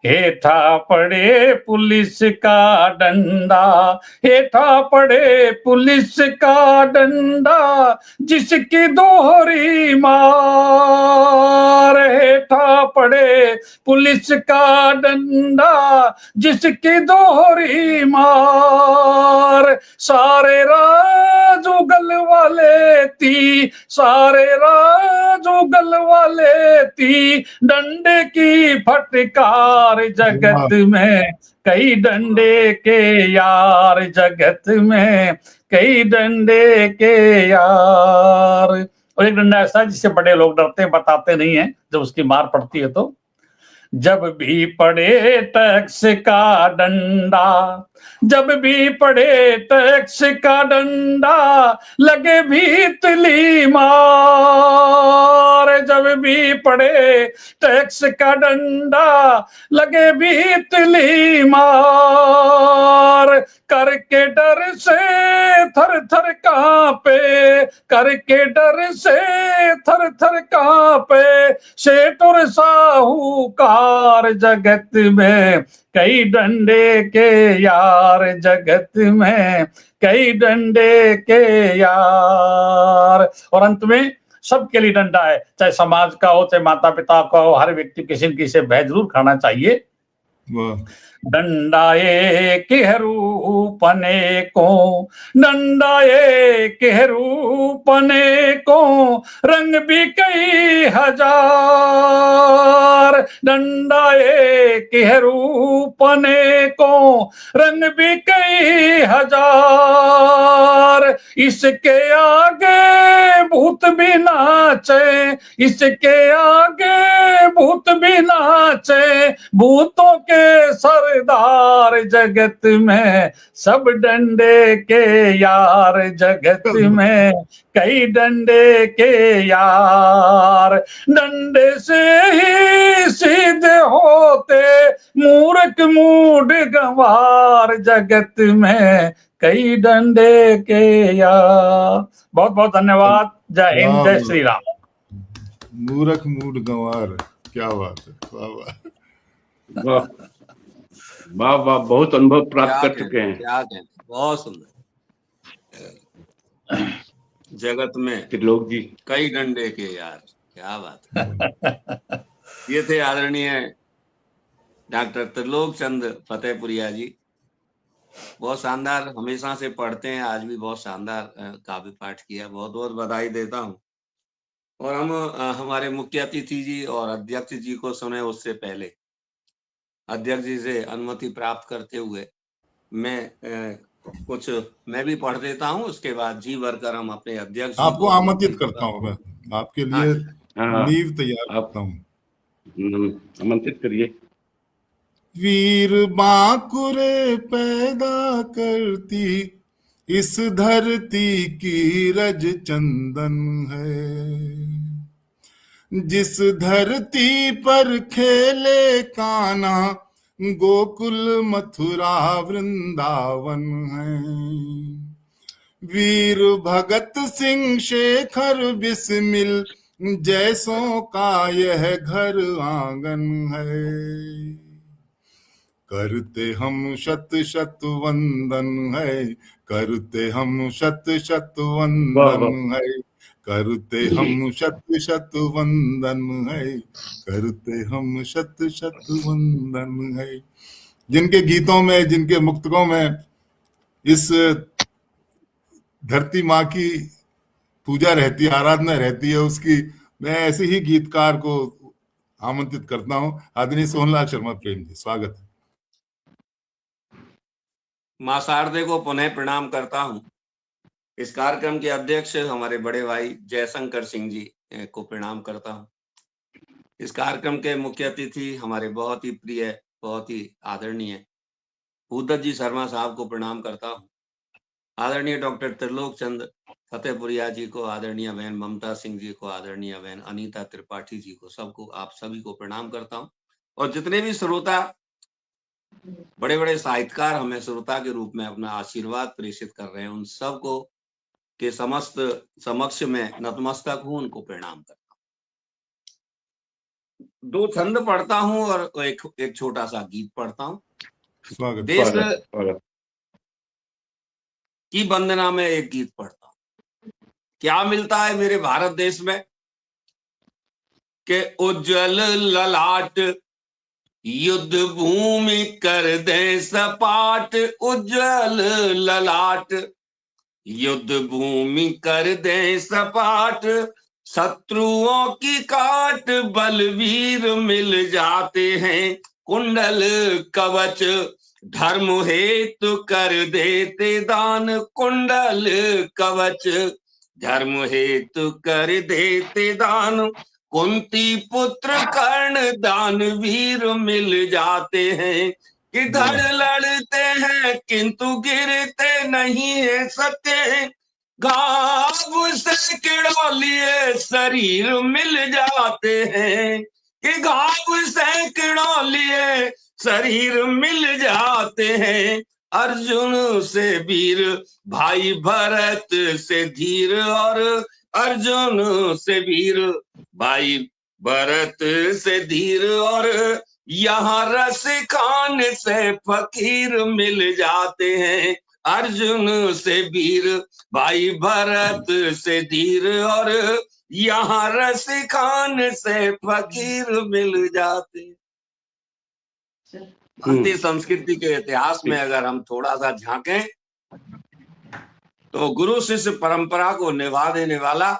हेठा पड़े पुलिस का डंडा, हेठा पड़े पुलिस का डंडा, जिसकी दोहरी मार। हेठा पड़े पुलिस का डंडा, जिसकी दोहरी मार। सारे राज उगल वाले थी, सारे राज उगल वाले थी, डंडे की फटकार। जगत में कई डंडे के यार, जगत में कई डंडे के यार। और एक डंडा ऐसा जिससे बड़े लोग डरते हैं, बताते नहीं है जब उसकी मार पड़ती है तो। जब भी पड़े टैक्स का डंडा, जब भी पड़े टैक्स का डंडा, लगे भीतली मार। जब भी पड़े टैक्स का डंडा, लगे भीतली मार। करके डर से थर थर कांपे, करके डर से थर थर कांपे, सेठ और साहूकार जगत में कई डंडे के यार, जगत में कई डंडे के यार। और अंत में सबके लिए डंडा है, चाहे समाज का हो, चाहे माता पिता का हो, हर व्यक्ति किसी न किसी भय जरूर खाना चाहिए। डंडा एक रूपने को, डंडा एक रूपने को, रंग भी कई हजार। डंडा एक रूपने को, रंग भी कई हजार। इसके आगे भूत भी नाचे, इसके आगे भूत भी नाचे, भूतों के सरदार जगत में सब डंडे के यार, जगत में कई डंडे के यार। डंडे से ही सीधे होते मूर्ख मूढ़ गंवार, जगत में कई डंडे के यार। बहुत बहुत धन्यवाद। जय हिंद, जय श्री राम। मूर्ख मूढ़ गंवार, क्या बात है, वाह वाह वाह वाह, बहुत अनुभव प्राप्त कर चुके हैं। क्या कहते, बहुत सुंदर। जगत में त्रिलोक जी कई डंडे के यार, क्या बात है। ये थे आदरणीय डॉक्टर त्रिलोक चंद फतेहपुरिया जी। बहुत शानदार, हमेशा से पढ़ते हैं, आज भी बहुत शानदार काव्य पाठ किया। बहुत बहुत बधाई देता हूँ। और हम हमारे मुख्य अतिथि जी और अध्यक्ष जी को सुने उससे पहले अध्यक्ष जी से अनुमति प्राप्त करते हुए मैं कुछ मैं भी पढ़ देता हूँ। उसके बाद जी भरकर हम अपने अध्यक्ष आपको आमंत्रित करता हूँ, मैं आपके लिए नींव तैयार करता हूँ। आमंत्रित करिए। वीर बांकुरे पैदा करती इस धरती की रज चंदन है, जिस धरती पर खेले कान्हा गोकुल मथुरा वृंदावन है। वीर भगत सिंह शेखर बिस्मिल जैसों का यह घर आंगन है। करते हम शत शत वंदन है, करते हम शत शत वंदन है, करते हम शत शत वंदन है, करते हम शत शत वंदन है। जिनके गीतों में, जिनके मुक्तकों में इस धरती माँ की पूजा रहती है, आराधना रहती है, उसकी मैं ऐसे ही गीतकार को आमंत्रित करता हूँ। आदरणीय सोहनलाल शर्मा प्रेम जी, स्वागत है। मां शारदे को पुनः प्रणाम करता हूँ। इस कार्यक्रम के अध्यक्ष हमारे बड़े भाई जयशंकर सिंह जी को प्रणाम करता हूँ। इस कार्यक्रम के मुख्य अतिथि हमारे बहुत ही प्रिय, बहुत ही आदरणीय उदत जी शर्मा साहब को प्रणाम करता हूँ। आदरणीय डॉक्टर त्रिलोक चंद फतेहपुरिया जी को, आदरणीय बहन ममता सिंह जी को, आदरणीय बहन अनीता त्रिपाठी जी को, सबको, आप सभी को प्रणाम करता हूँ। और जितने भी श्रोता, बड़े बड़े साहित्यकार हमें श्रोता के रूप में अपना आशीर्वाद प्रेषित कर रहे हैं, उन सबको के समस्त समक्ष में नतमस्तक हूं, उनको प्रणाम करता हूं। 2 छंद पढ़ता हूं और एक छोटा सा गीत पढ़ता हूं। देश की वंदना में एक गीत पढ़ता हूं। क्या मिलता है मेरे भारत देश में कि उज्जवल ललाट युद्ध भूमि कर दे सपाट, उज्जवल ललाट युद्ध भूमि कर दे सपाट, शत्रुओं की काट बलवीर मिल जाते हैं, कुंडल कवच धर्म हेतु कर देते दान, कुंडल कवच धर्म हेतु कर देते दान, कुंती पुत्र कर्ण दानवीर मिल जाते हैं, किधर लड़ते हैं किंतु गिरते नहीं है सत्य, घाव से किड़ौलिए शरीर मिल जाते हैं, कि घाव से किड़ौलिए शरीर मिल जाते हैं। अर्जुन से वीर भाई भरत से धीर, और अर्जुन से वीर भाई भरत से धीर, और यहाँ रस खान से फकीर मिल जाते हैं। अर्जुन से वीर भाई भरत से धीर, और यहाँ रस खान से फकीर मिल जाते हैं। भारतीय संस्कृति के इतिहास में अगर हम थोड़ा सा झांकें तो गुरु शिष्य परंपरा को निभा देने वाला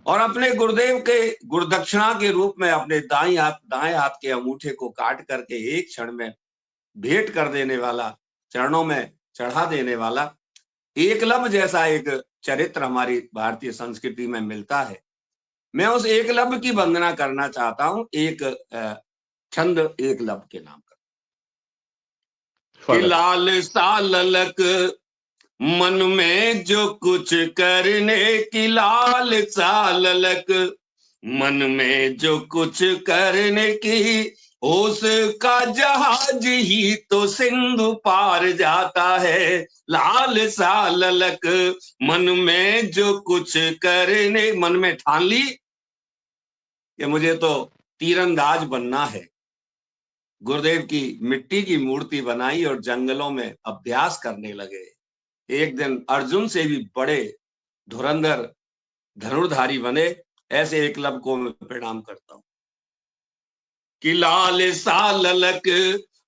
और अपने गुरुदेव के गुरुदक्षिणा के रूप में अपने दाएं हाथ के अंगूठे को काट करके एक क्षण में भेंट कर देने वाला, चरणों में चढ़ा देने वाला एकलव्य जैसा एक चरित्र हमारी भारतीय संस्कृति में मिलता है। मैं उस एकलव्य की वंदना करना चाहता हूं एक छंद एकलव्य के नाम का। कि लाल सा ललक मन में जो कुछ करने की, लाल सा ललक मन में जो कुछ करने की, उसका जहाज ही तो सिंधु पार जाता है। लाल सा ललक मन में जो कुछ करने, मन में ठान ली कि मुझे तो तीरंदाज बनना है। गुरुदेव की मिट्टी की मूर्ति बनाई और जंगलों में अभ्यास करने लगे। एक दिन अर्जुन से भी बड़े धुरंधर धनुर्धारी बने। ऐसे एकलव्य को मैं प्रणाम करता हूं। कि लाल सा ललक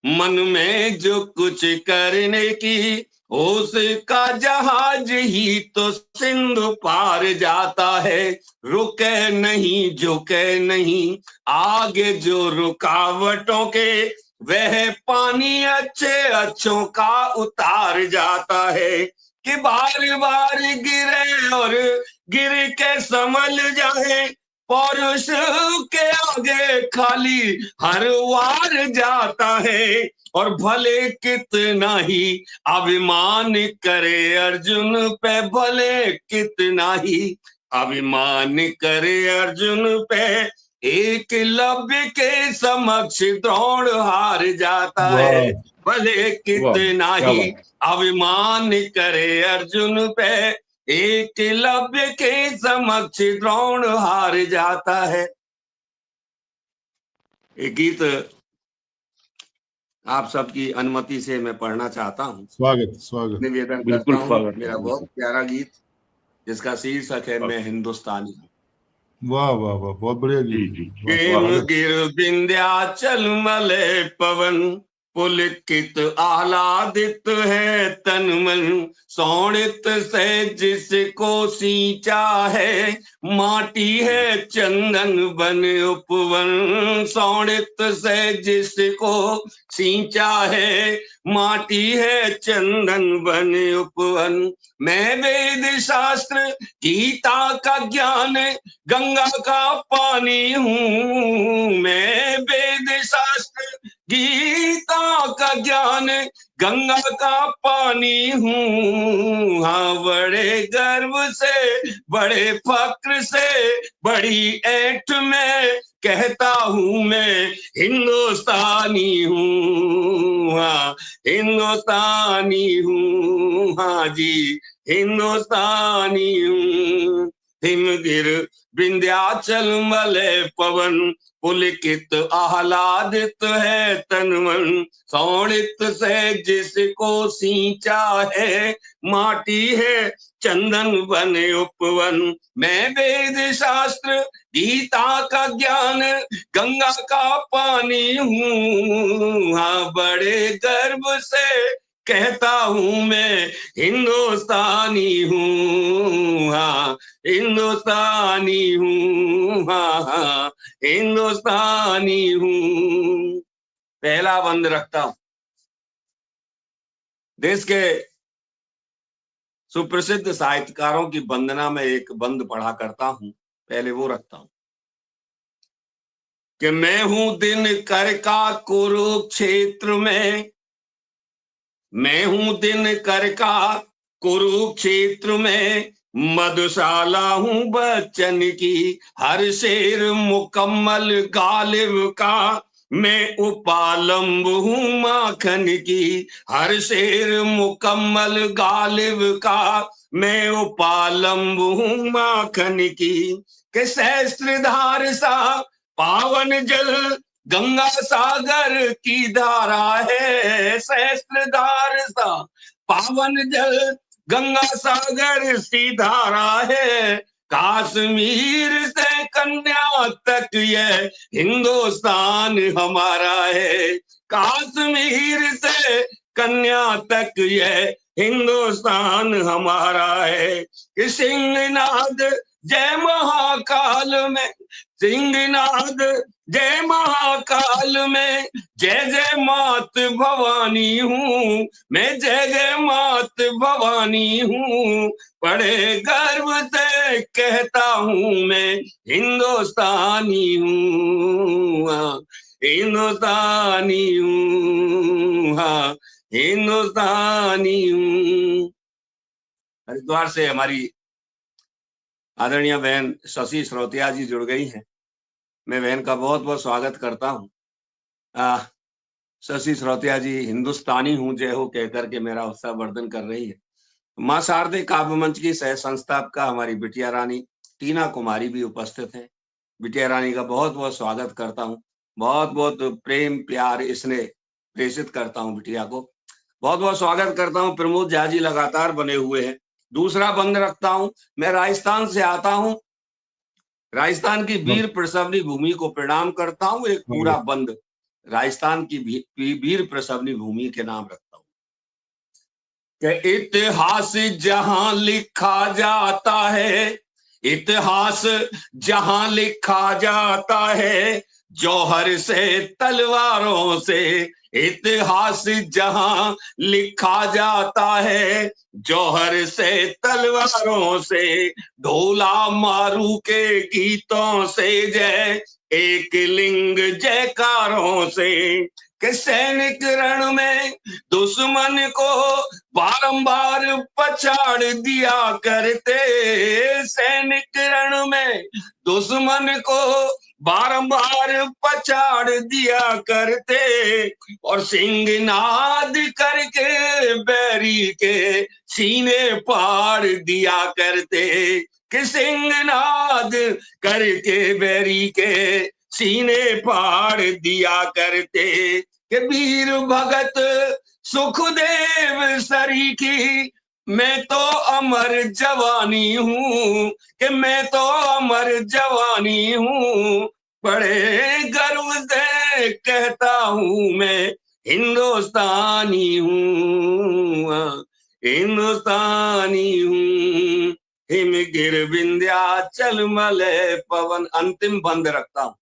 मन में जो कुछ करने की, उसका जहाज ही तो सिंधु पार जाता है। रुके नहीं झुके नहीं आगे जो रुकावटों के, वह पानी अच्छे अच्छों का उतार जाता है। कि बार बार गिरे और गिर के संभल जाए, पौरुष के आगे खाली हर वार जाता है। और भले कितना ही अभिमान करे अर्जुन पे, भले कितना ही अभिमान करे अर्जुन पे, एकलव्य के समक्ष द्रोण हार जाता है। भले कितना ही अभिमान करे अर्जुन पे, एकलव्य के समक्ष द्रोण हार जाता है। एक गीत आप सबकी अनुमति से मैं पढ़ना चाहता हूँ। स्वागत निवेदन करता हूँ। मेरा बहुत प्यारा गीत जिसका शीर्षक है मैं हिंदुस्तानी हूँ। वाह वाह वाह, बहुत बढ़िया गीत। गिर विंध्याचल मलय पवन, पुलकित आह्लादित है तन मन। शोणित से जिसको सींचा है, माटी है चंदन बन उपवन। शोणित से जिसको सींचा है, माटी है चंदन बन उपवन। मैं वेद शास्त्र गीता का ज्ञान गंगा का पानी हूँ। मैं वेद शास्त्र गीता का ज्ञान गंगा का पानी हूँ। हाँ, बड़े गर्व से बड़े फक्र से बड़ी ऐठ में कहता हूँ मैं हिंदुस्तानी हूँ। हाँ, हिंदुस्तानी हूँ। हाँ जी, हिंदुस्तानी हूँ। हिमगिर विंध्याचल मलय पवन, पुलकित आह्लादित है तन मन। शोणित से जिसको सींचा है, माटी है चंदन बने उपवन। मैं वेद शास्त्र गीता का ज्ञान गंगा का पानी हूँ। हाँ, बड़े गर्व से कहता हूँ मैं हिंदुस्तानी हूँ। हाँ, हिंदुस्तानी हूँ। हाँ हाँ, हिंदुस्तानी हूँ। पहला बंद रखता हूं। देश के सुप्रसिद्ध साहित्यकारों की वंदना में एक बंद पढ़ा करता हूं, पहले वो रखता हूं। कि मैं हूं दिनकर का कुरुक्षेत्र में, मैं हूं दिनकर का कुरुक्षेत्र में, मधुशाला हूं बच्चन की, हर शेर मुकम्मल गालिब का, मैं उपालंब हूं माखन की, हर शेर मुकम्मल गालिब का, मैं उपालंब हूं माखन की। के सहस्त्रधार सा पावन जल गंगा सागर की धारा है, सहस्त्रधार सा पावन जल गंगा सागर सी धारा है, कश्मीर से कन्या तक ये हिंदुस्तान हमारा है, कश्मीर से कन्या तक ये हिंदुस्तान हमारा है। कि सिंहनाद जय महाकाल में, सिंहनाद जय महाकाल में, जय जय मात भवानी हूँ, मैं जय जय मात भवानी हूँ, बड़े गर्व से कहता हूँ मैं हिंदुस्तानी हूँ, हिंदुस्तानी हूँ, हाँ हिंदुस्तानी हूँ। हरिद्वार से हमारी आदरणीय बहन शशि श्रोतिया जी जुड़ गई हैं। मैं बहन का बहुत बहुत स्वागत करता हूँ। शशि श्रोतिया जी हिंदुस्तानी हूँ जय हो कहकर के मेरा उत्साह वर्धन कर रही है। माँ शारदे काव्य मंच की सह संस्थापका हमारी बिटिया रानी टीना कुमारी भी उपस्थित हैं। बिटिया रानी का बहुत बहुत स्वागत करता हूँ, बहुत बहुत प्रेम प्यार स्नेह प्रेषित करता हूँ बिटिया को, बहुत बहुत स्वागत करता हूँ। प्रमोद झा जी लगातार बने हुए हैं। दूसरा बंद रखता हूँ, मैं राजस्थान से आता हूँ, राजस्थान की वीर प्रसवनी भूमि को प्रणाम करता हूँ। एक पूरा बंद राजस्थान की वीर प्रसवनी भूमि के नाम रखता हूँ। कि इतिहास जहां लिखा जाता है, इतिहास जहां लिखा जाता है, जौहर से तलवारों से, इतिहास जहां लिखा जाता है, जौहर से तलवारों से, ढोला मारू के गीतों से, जय एक लिंग जयकारों से। कि सैनिक रण में दुश्मन को बारंबार पछाड़ दिया करते, सैनिक रण में दुश्मन को बारंबार पछाड़ दिया करते, और सिंहनाद करके बैरी के सीने फाड़ दिया करते। कि सिंहनाद करके बैरी के सीने फाड़ दिया करते। कि वीर भगत सुखदेव सरीखी, मैं तो अमर जवानी हूँ, कि मैं तो अमर जवानी हूँ, बड़े गर्व से कहता हूँ मैं हिंदुस्तानी हूँ, हिंदुस्तानी हूँ। हिमगिर विंध्याचल मलय पवन। अंतिम बंद रखता हूँ।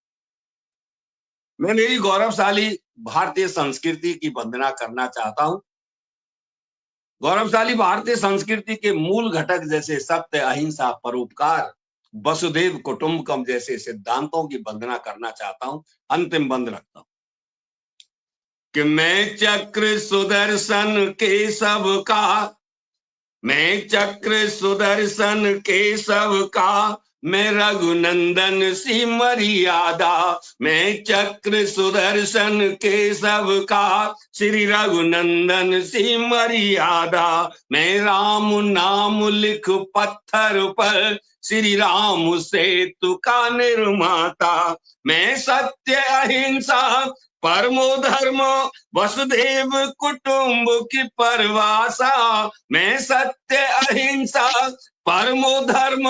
मैं मेरी गौरवशाली भारतीय संस्कृति की वंदना करना चाहता हूं। गौरवशाली भारतीय संस्कृति के मूल घटक जैसे सत्य, अहिंसा, परोपकार, वसुधैव कुटुंबकम जैसे सिद्धांतों की वंदना करना चाहता हूं। अंतिम बंद रखता हूं कि मैं चक्र सुदर्शन केशव का, मैं चक्र सुदर्शन केशव का, मैं रघुनंदन सी मर्यादा, मैं चक्र सुदर्शन केशव का, श्री रघुनंदन सी मर्यादा, मैं राम नाम लिख पत्थर पर, श्री राम सेतु का निर्माता, मैं सत्य अहिंसा परमो धर्म वसुधैव कुटुंब की परिभाषा, मैं सत्य अहिंसा परमो धर्म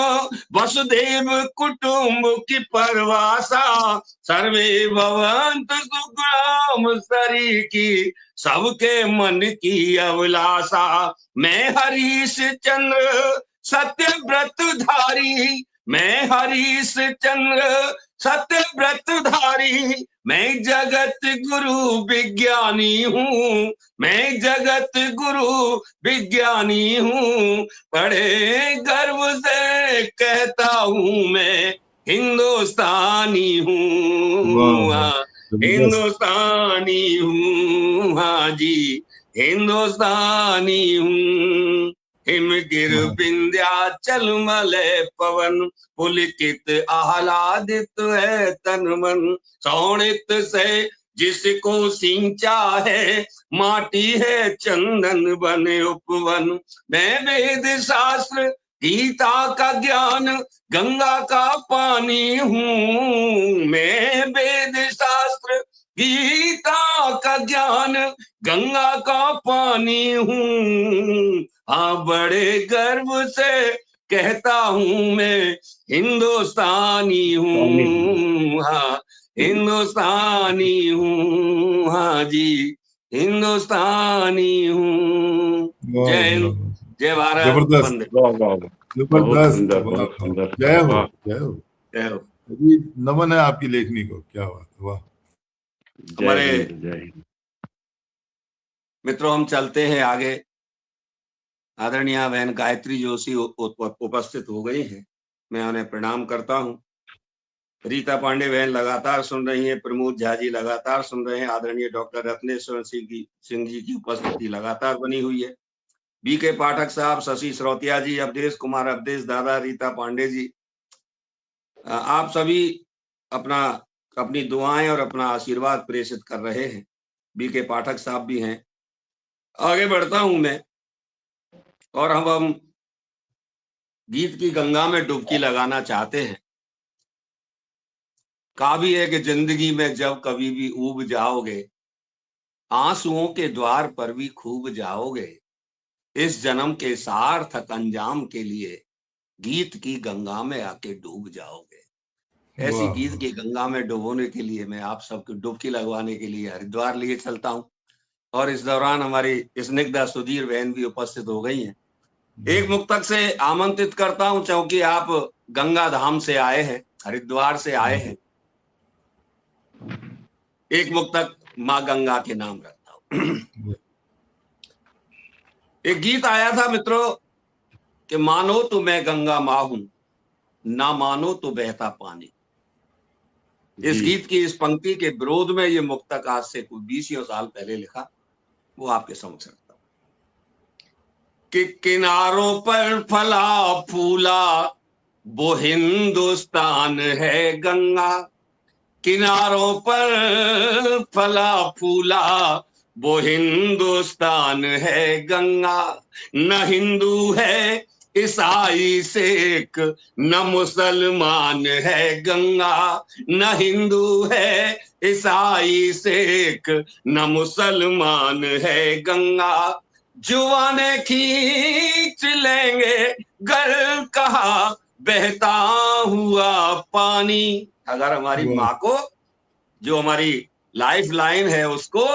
वसुधैव कुटुंब की परिभाषा, सर्वे भवन्तु सुखिनो सरी की सबके मन की अभिलाषा, मैं हरीश चंद्र सत्यव्रतधारी, मैं हरीश चंद्र सत्यव्रतधारी, मैं जगत गुरु विज्ञानी हूँ, मैं जगत गुरु विज्ञानी हूँ, बड़े गर्व से कहता हूँ मैं हिंदुस्तानी हूँ, हाँ हिंदुस्तानी हूँ, हाँ जी हिंदुस्तानी हूँ। हिमगिर विंध्याचल मलय पवन, पुलकित आह्लादित है तन मन। शोणित से जिसको सिंचा है, माटी है चंदन बन उपवन। मैं वेद शास्त्र गीता का ज्ञान, गंगा का पानी हूँ। मैं वेद शास्त्र गीता का ज्ञान, गंगा का पानी हूँ। हाँ बड़े गर्व से कहता हूँ मैं हिंदुस्तानी हूँ, हाँ हिंदुस्तानी हूँ, हाँ जी हिंदुस्तानी हूँ। जय हिंद, जय भारत, जबरदस्त, वंदे। वाह वाह वाह, बहुत जबरदस्त, सुंदर, वाह, बहुत सुंदर, जय हो, वाह, जय हो। जय हो। अजी, नमन है आपकी लेखनी को, क्या बात है, वाह। जय हमारे हिंद, जय हिंद। मित्रों, हम चलते हैं आगे। आदरणीय बहन गायत्री जोशी उपस्थित हो गई हैं, मैं उन्हें प्रणाम करता हूं। रीता पांडे बहन लगातार सुन रही हैं, प्रमोद झा जी लगातार सुन रहे हैं, आदरणीय डॉक्टर रत्नेश्वर सिंह जी की उपस्थिति लगातार बनी हुई है। बीके पाठक साहब, शशि श्रोतिया जी, अवधेश कुमार अवधेश दादा, रीता पांडे जी, आप सभी अपनी दुआएं और अपना आशीर्वाद प्रेषित कर रहे हैं। बीके पाठक साहब भी हैं। आगे बढ़ता हूं मैं, और हम गीत की गंगा में डुबकी लगाना चाहते हैं। कहा भी है कि जिंदगी में जब कभी भी ऊब जाओगे, आंसुओं के द्वार पर भी खूब जाओगे। इस जन्म के सार्थक अंजाम के लिए गीत की गंगा में आके डूब जाओगे। ऐसी वाह, गीत की गंगा में डुबोने के लिए मैं आप सबको डुबकी लगवाने के लिए हरिद्वार लिए चलता हूं। और इस दौरान हमारी स्निग्धा सुधीर बहन भी उपस्थित हो गई हैं। एक मुक्तक से आमंत्रित करता हूं, क्योंकि आप गंगा धाम से आए हैं, हरिद्वार से आए हैं। एक मुक्तक माँ गंगा के नाम रखता हूं। एक गीत आया था मित्रों कि मानो तो मैं गंगा माँ हूं, ना मानो तो बहता पानी। इस गीत की इस पंक्ति के विरोध में ये मुक्तक आज से कुछ 20 साल पहले लिखा, वो आपके समक्ष रखता हूं। कि किनारों पर फला फूला वो हिंदुस्तान है गंगा। किनारों पर फला फूला वो हिंदुस्तान है गंगा। न हिंदू है ईसाई सिख, न मुसलमान है गंगा। न हिंदू है ईसाई सिख, न मुसलमान है गंगा। जुबाने खींच लेंगे गर कहा बहता हुआ पानी। अगर हमारी वाह। माँ को, जो हमारी लाइफ लाइन है, उसको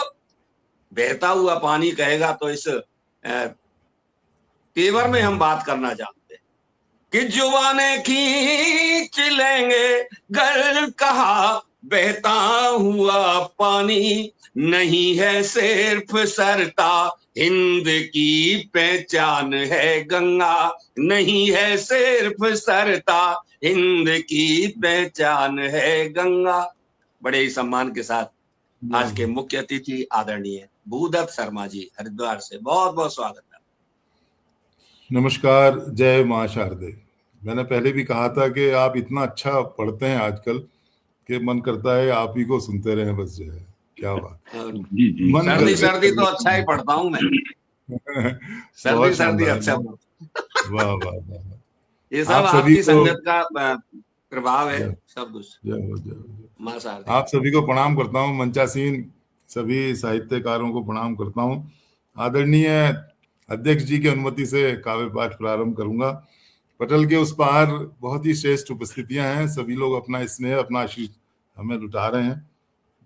बहता हुआ पानी कहेगा, तो इस तेवर में हम बात करना चाहते हैं कि जुबाने खींच लेंगे गर कहा बहता हुआ पानी। नहीं है सिर्फ सरता हिंद की पहचान है गंगा। नहीं है सिर्फ सरता हिंद की पहचान है गंगा। बड़े ही सम्मान के साथ आज के मुख्य अतिथि आदरणीय भूदत्त शर्मा जी हरिद्वार से, बहुत बहुत स्वागत है। नमस्कार, जय मां शारदे। मैंने पहले भी कहा था कि आप इतना अच्छा पढ़ते हैं आजकल कि मन करता है आप ही को सुनते रहें बस, जो है। क्या बात, जी जी, मन सर्दी गदगद सर्दी कर तो अच्छा ही पढ़ता हूं मैं। सर्दी बहुत सर्दी शानदार, अच्छा। वाह वाह वाह। ये सब आप सभी आपकी को संगत का प्रभाव है, सब कुछ। जय हो, जय हो। मां शारदे, आप सभी को प्रणाम करता हूँ, मंचासीन सभी साहित्यकारों को प्रणाम करता हूँ। आदरणीय अध्यक्ष जी की अनुमति से काव्य पाठ प्रारंभ करूंगा। पटल के उस पार बहुत ही श्रेष्ठ उपस्थितियां हैं, सभी लोग अपना स्नेह, अपना आशीष हमें लुटा रहे हैं।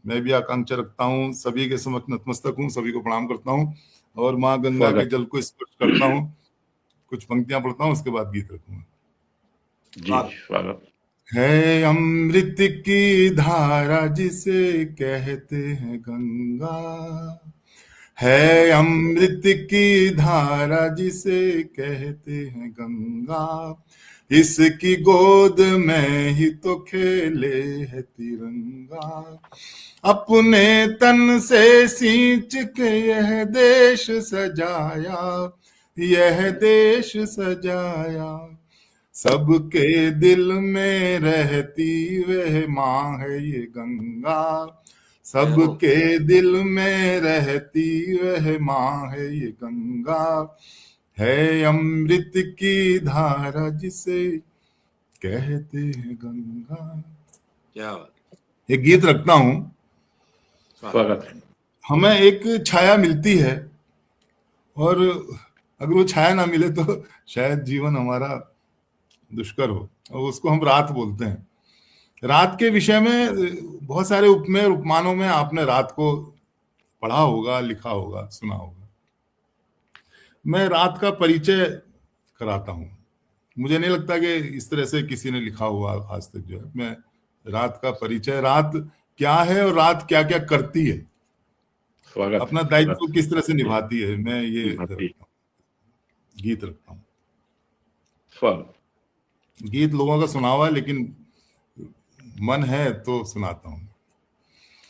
मैं भी आकांक्षा रखता हूँ, सभी के समक्ष नतमस्तक हूँ, सभी को प्रणाम करता हूँ और माँ गंगा के जल को स्पर्श करता हूँ। कुछ पंक्तियां पढ़ता हूँ, उसके बाद गीत रखूंगा। जी, स्वागत है अमृत की धारा जिसे कहते हैं गंगा, है अमृत की धारा जिसे कहते हैं गंगा, इसकी गोद में ही तो खेले है तिरंगा। अपने तन से सींच के यह देश सजाया, यह देश सजाया। सबके दिल में रहती वह माँ है ये गंगा, सबके दिल में रहती वह माँ है ये गंगा। है अमृत की धारा जिसे कहते हैं गंगा। क्या बात। एक गीत रखता हूं। स्वागत है। हमें एक छाया मिलती है और अगर वो छाया ना मिले तो शायद जीवन हमारा दुष्कर हो, और उसको हम रात बोलते हैं। रात के विषय में बहुत सारे उपमेय और उपमानों में आपने रात को पढ़ा होगा, लिखा होगा, सुना होगा। मैं रात का परिचय कराता हूं। मुझे नहीं लगता कि इस तरह से किसी ने लिखा हुआ आज तक। जो है, मैं रात का परिचय, रात क्या है और रात क्या क्या करती है, स्वागत, अपना दायित्व किस तरह से निभाती है, मैं ये गीत रखता हूँ। स्वागत। गीत लोगों का सुना हुआ है, लेकिन मन है तो सुनाता हूँ।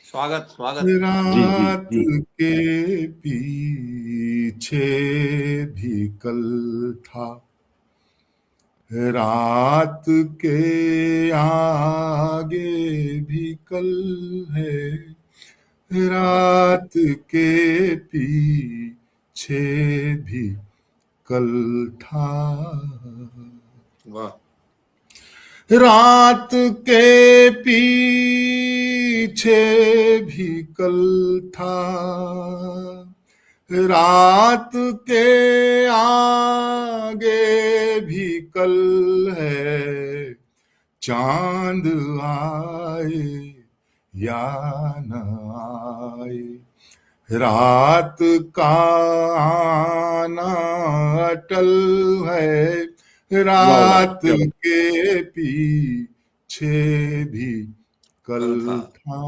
स्वागत स्वागत। रात के पीछे भी कल था, रात के आगे भी कल है, रात के पीछे भी कल था। वाह। रात के पीछे भी कल था, रात के आगे भी कल है। चांद आए या न आए, रात का आना अटल है। रात के पीछे भी कल था।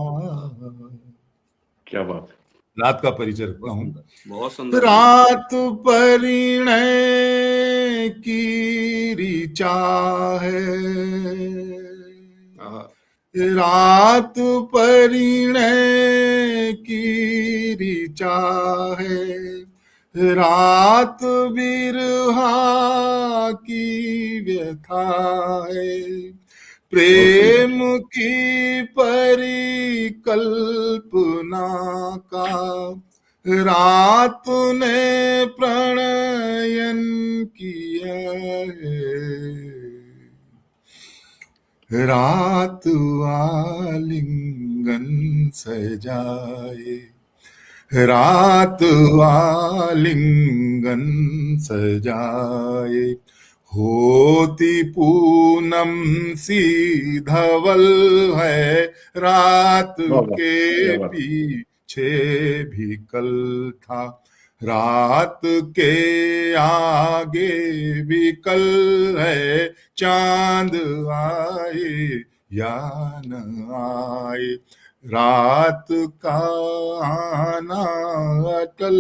क्या बात। रात का परिचय रखता हूँ। बहुत सुंदर। रात परिणय की ऋचा है, रात परिणय की ऋचा है, रात बिरहा की व्यथा है। प्रेम की परिकल्पना का रात ने प्रणयन किया है। रात आलिंगन सजाए, रात आलिंगन सजाए। होती पूनम सी धवल है, रात के पीछे भी कल था। रात के आगे भी कल है। चांद आए या न आए, रात का आना अटल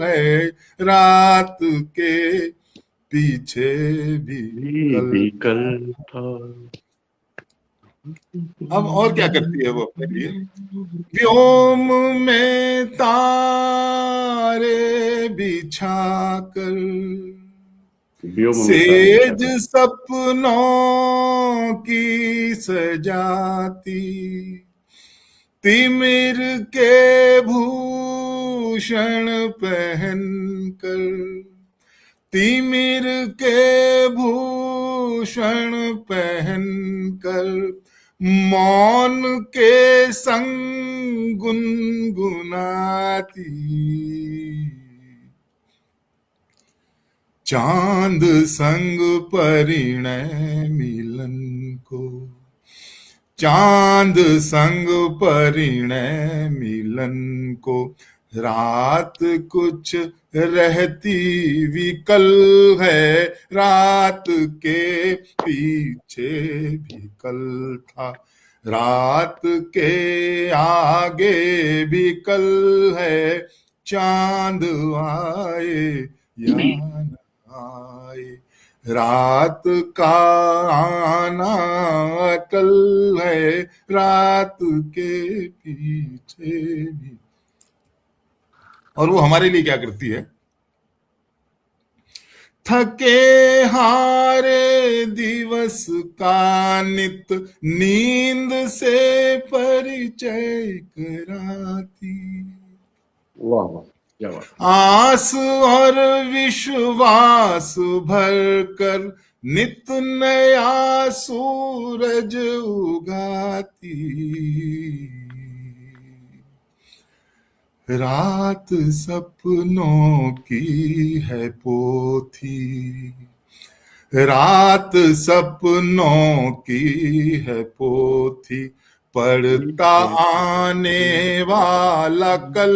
है। रात के पीछे भी कल था। अब और क्या करती है वो अपने लिए? व्योम में तारे बिछाकर सेज सपनों की सजाती, तिमिर के भूषण पहनकर, तिमिर के भूषण पहनकर, मौन के संग गुनगुनाती। चांद संग परिणय मिलन को, चांद संग परिणय मिलन को, रात कुछ रहती विकल है। रात के पीछे भी कल था, रात के आगे भी कल है। चांद आए या न आए, रात का आना अटल है, रात के पीछे भी। और वो हमारे लिए क्या करती है? थके हारे दिवस का नित नींद से परिचय कराती, वाह वाह, क्या बात। आस और विश्वास भर कर नित नया सूरज उगाती, रात सपनों की है पोथी, रात सपनों की है पोथी, पढ़ता आने वाला कल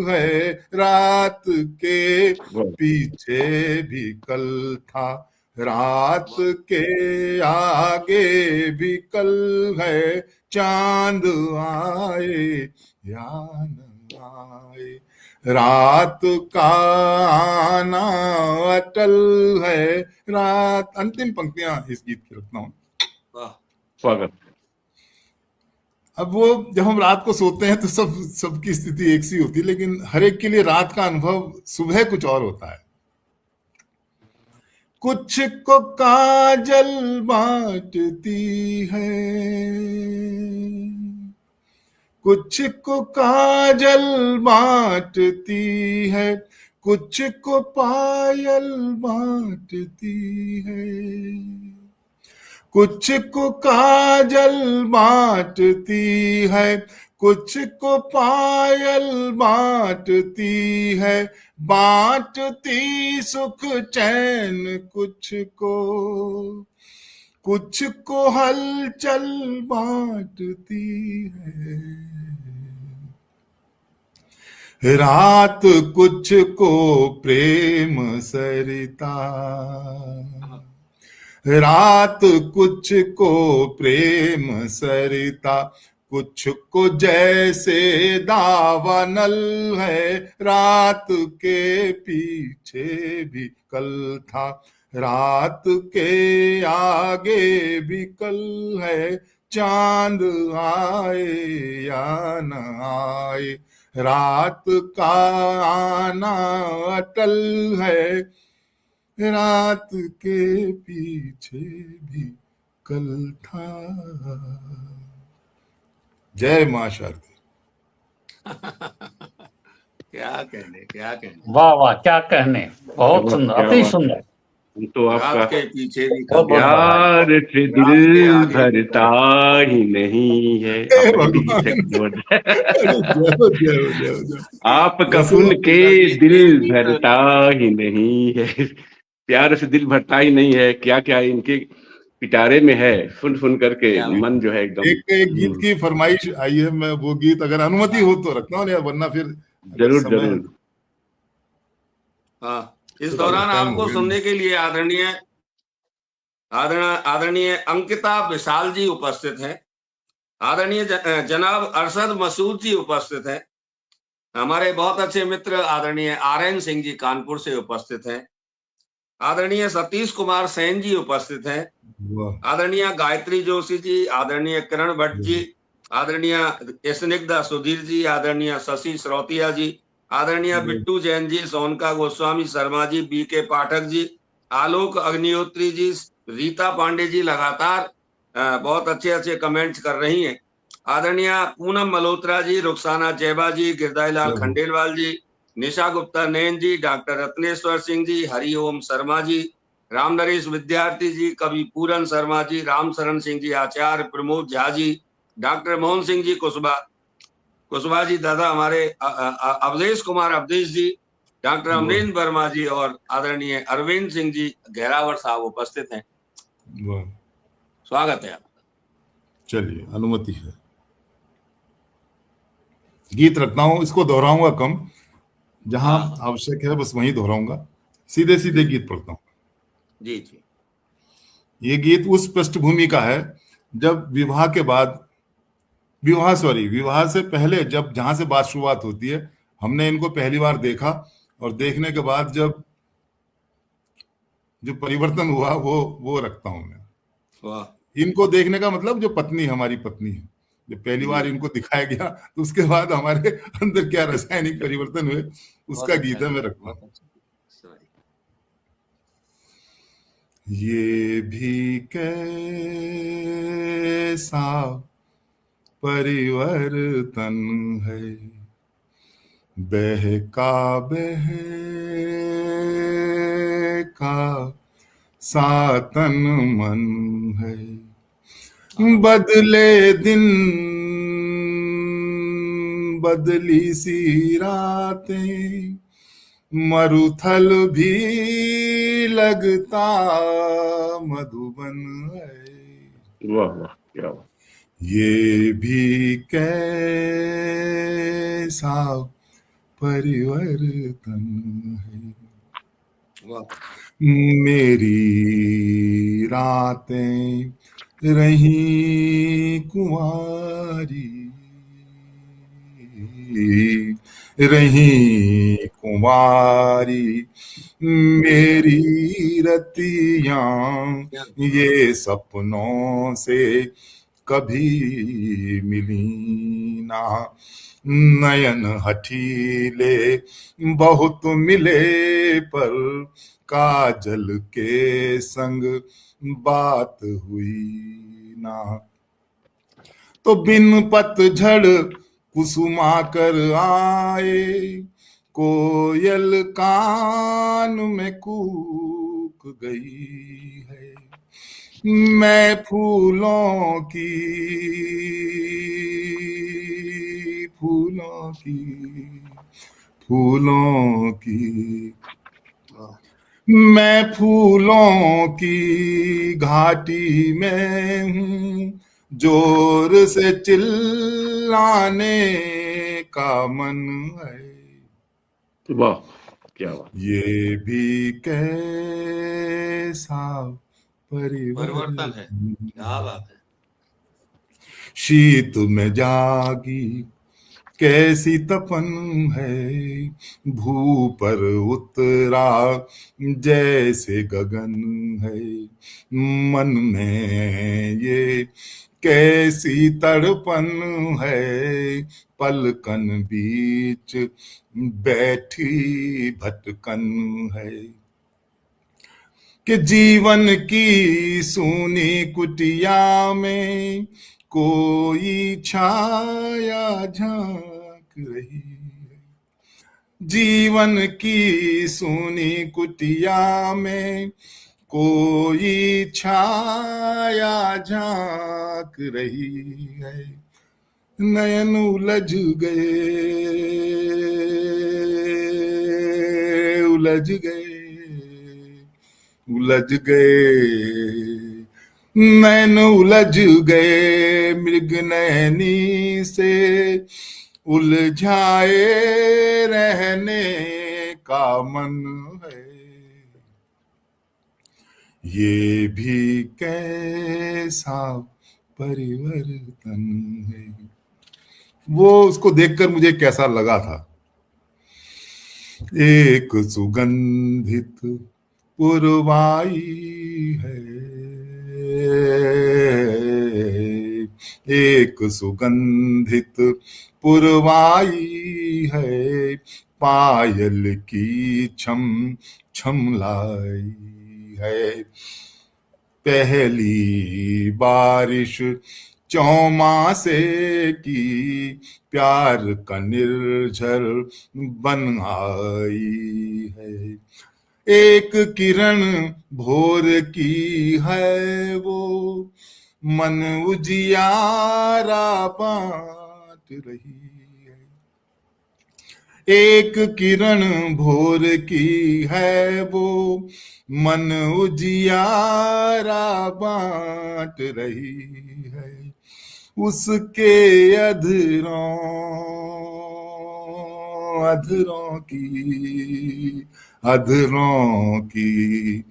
है, रात के पीछे भी कल था, रात के आगे भी कल है, चांद आए या न आए, रात का आना अटल है, रात। अंतिम पंक्तियां इस गीत की रखता हूं। स्वागत। अब वो जब हम रात को सोते हैं तो सबकी स्थिति एक सी होती है, लेकिन हर एक के लिए रात का अनुभव सुबह कुछ और होता है। कुछ को काजल बांटती है, कुछ को काजल बांटती है, कुछ को पायल बांटती है, कुछ को काजल बांटती है, कुछ को पायल बांटती है, बांटती सुख चैन कुछ को हलचल बांटती है, रात कुछ को प्रेम सरिता, रात कुछ को प्रेम सरिता, कुछ को जैसे दावानल है, रात के पीछे भी कल था, रात के आगे भी कल है, चांद आए या न आए, रात का आना अटल है, रात के पीछे भी कल था। जय मां शारदे। क्या कहने। वाह वाह, क्या कहने, बहुत सुंदर, अति सुंदर। तो आपका रात के पीछे भी प्यार से दिल भरता ही नहीं है, आपका फुन के दिल भरता ही नहीं है, प्यार से दिल भरता ही नहीं है। क्या क्या इनके पिटारे में है, सुन करके मन जो है एकदम। एक गीत की फरमाइश आई है, मैं वो गीत अगर अनुमति हो तो रखता हूँ, वरना फिर जरूर। हाँ, इस दौरान आपको सुनने के लिए आदरणीय अंकिता विशाल जी उपस्थित हैं, आदरणीय जनाब अरशद मसूद जी उपस्थित हैं, हमारे बहुत अच्छे मित्र आदरणीय आरएन सिंह जी कानपुर से उपस्थित हैं, आदरणीय सतीश कुमार सेन जी उपस्थित हैं, आदरणीय गायत्री जोशी जी, आदरणीय किरण भट्ट जी, आदरणीय स्निग्धा सुधीर जी, आदरणीय शशि श्रोतिया जी, आदरणीय बिट्टू जैन जी, सोनका गोस्वामी शर्मा जी, बीके पाठक जी, आलोक अग्निहोत्री जी, रीता पांडे जी लगातार बहुत अच्छे कमेंट्स कर रही हैं, आदरणीय पूनम मल्होत्रा जी, रुखसाना चेबा जी, गिरधारीलाल खंडेलवाल जी, निशा गुप्ता नैन जी, डॉक्टर रत्नेश्वर सिंह जी, हरिओम शर्मा जी, राम नरेश विद्यार्थी जी, कवि पूरन शर्मा जी, राम शरण सिंह जी आचार्य, प्रमोद झा जी, डॉक्टर मोहन सिंह जी कुशवाहा जी, दादा हमारे अवधेश कुमार अवधेश जी, डॉक्टर अमरेंद्र वर्मा जी और आदरणीय अरविंद सिंह जी घेरावर साहब उपस्थित हैं। स्वागत है आपका। चलिए, अनुमति है, गीत रखता हूं, इसको दोहराऊंगा कम, जहां आवश्यक है बस वहीं दोहराऊंगा, सीधे गीत पढ़ता हूं। जी। ये गीत उस पृष्ठभूमि का है जब विवाह से पहले जहां से बात शुरुआत होती है, हमने इनको पहली बार देखा और देखने के बाद जब जो परिवर्तन हुआ वो रखता हूं मैं। वाह। इनको देखने का मतलब जो पत्नी हमारी पत्नी है, जब पहली बार इनको दिखाया गया तो उसके बाद हमारे अंदर क्या रासायनिक परिवर्तन हुए उसका गीत है मैं रखता हूँ। ये भी कैसा परिवर्तन है, बहका सातन मन है, बदले दिन बदली सी रातें, मरुथल भी लगता मधुबन है। वाह वाह क्या बात। ये भी कैसा परिवर्तन है, मेरी रातें रही कुंवारी, रही कुंवारी, मेरी रतियां ये सपनों से कभी मिली ना, नयन हठीले बहुत मिले पर काजल के संग बात हुई ना, तो बिन पतझड़ कुसुमाकर आए, कोयल कान में कूक गई है, मैं फूलों की मैं फूलों की घाटी में हूँ, जोर से चिल्लाने का मन है। वाह क्या बात। ये भी कैसा परिवर्तन है, क्या बात है। शीत में जागी कैसी तपन है, भू पर उतरा जैसे गगन है, मन में ये कैसी तड़पन है, पलकन बीच बैठी भटकन है, कि जीवन की सूनी कुटिया में कोई छाया झांक रही है, जीवन की सूनी कुटिया में कोई छाया झांक रही है, नयन उलझ गए नैन उलझ गए, मृग नैनी से उलझाए रहने का मन है, ये भी कैसा परिवर्तन है। वो उसको देखकर मुझे कैसा लगा था, एक सुगंधित पुरवाई है, एक सुगंधित पुरवाई है, पायल की छम छम लाई है, पहली बारिश चौमासे की प्यार का निर्झर बन आई है, एक किरण भोर की है वो मन उजियारा बांट रही है, एक किरण भोर की है वो मन उजियारा बांट रही है, उसके अधरों की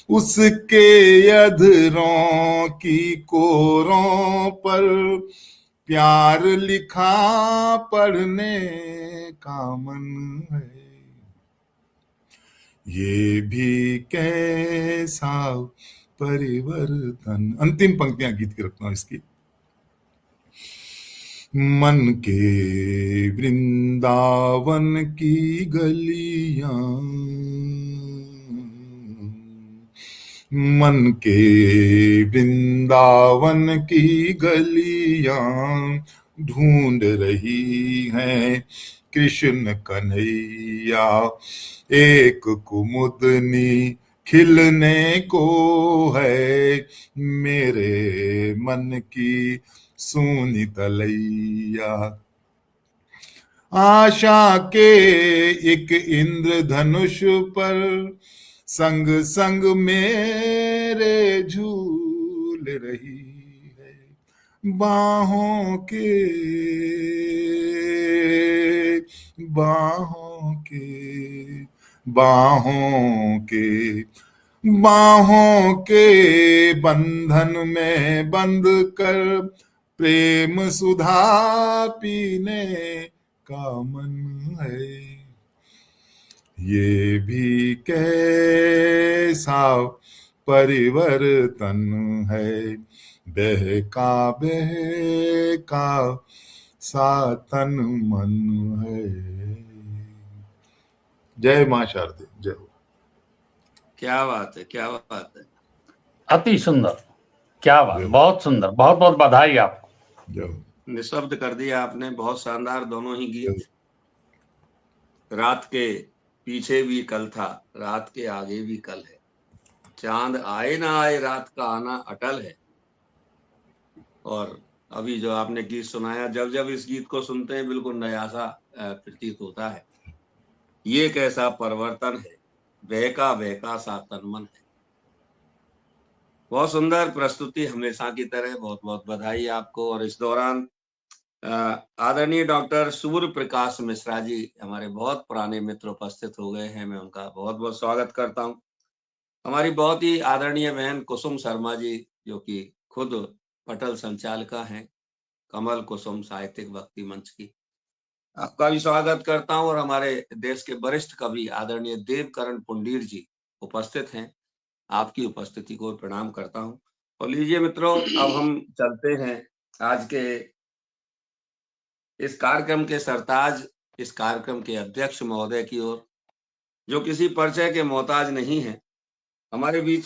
उसके अधरों की कोरों पर प्यार लिखा पढ़ने का मन है, ये भी कैसा परिवर्तन। अंतिम पंक्तियां गीत की रखता हूं इसकी। मन के वृंदावन की गलियां, मन के वृंदावन की गलियां ढूंढ रही हैं कृष्ण कन्हैया, एक कुमुदनी खिलने को है मेरे मन की सूनी तलैया। आशा के एक इंद्रधनुष पर संग संग मेरे झूल रही है, बाहों के बाहों के बाहों के बाहों के बंधन में बंध कर प्रेम सुधा पीने का मन है, ये भी कैसा परिवर्तन है, बहका बहका सा तन मन है। जय मां शारदे, जय हो। क्या बात है, क्या बात है। अति सुंदर, क्या बात, बहुत सुंदर, बहुत बहुत बधाई आपको। जय हो। निशब्द कर दिया आपने, बहुत शानदार दोनों ही गीत। रात के पीछे भी कल था, रात के आगे भी कल है, चांद आए ना आए रात का आना अटल है। और अभी जो आपने गीत सुनाया, जब जब इस गीत को सुनते हैं बिल्कुल नया सा प्रतीत होता है। ये कैसा परिवर्तन है, बहका बहका सा तन मन है। बहुत सुंदर प्रस्तुति हमेशा की तरह, बहुत बहुत बधाई आपको। और इस दौरान आदरणीय डॉक्टर सूर्य प्रकाश मिश्रा जी, हमारे बहुत पुराने मित्र उपस्थित हो गए हैं, मैं उनका बहुत बहुत स्वागत करता हूं। हमारी बहुत ही आदरणीय बहन कुसुम शर्मा जी, जो कि खुद पटल संचालिका हैं कमल कुसुम साहित्यिक भक्ति मंच की, आपका भी स्वागत करता हूं। और हमारे देश के वरिष्ठ कवि आदरणीय देवकरण पुंडीर जी उपस्थित हैं, आपकी उपस्थिति को प्रणाम करता हूं। और लीजिए मित्रों, अब हम चलते हैं आज के इस कार्यक्रम के सरताज, इस कार्यक्रम के अध्यक्ष महोदय की ओर, जो किसी परिचय के मोहताज नहीं है। हमारे बीच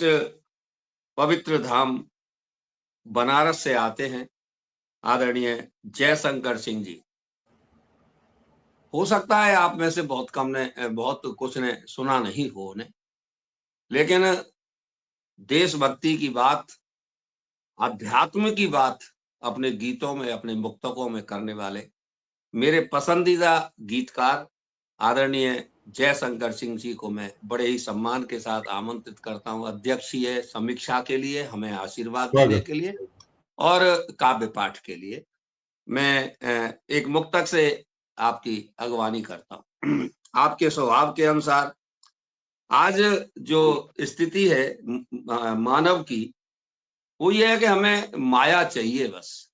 पवित्र धाम बनारस से आते हैं आदरणीय जयशंकर सिंह जी। हो सकता है आप में से बहुत कम ने, बहुत कुछ ने सुना नहीं हो उन्हें, लेकिन देशभक्ति की बात, अध्यात्म की बात अपने गीतों में, अपने मुक्तकों में करने वाले मेरे पसंदीदा गीतकार आदरणीय जयशंकर सिंह जी को मैं बड़े ही सम्मान के साथ आमंत्रित करता हूं अध्यक्षीय समीक्षा के लिए, हमें आशीर्वाद देने के लिए और काव्य पाठ के लिए। मैं एक मुक्तक से आपकी अगवानी करता हूं। आपके स्वभाव के अनुसार आज जो स्थिति है मानव की, वो ये है कि हमें माया चाहिए बस।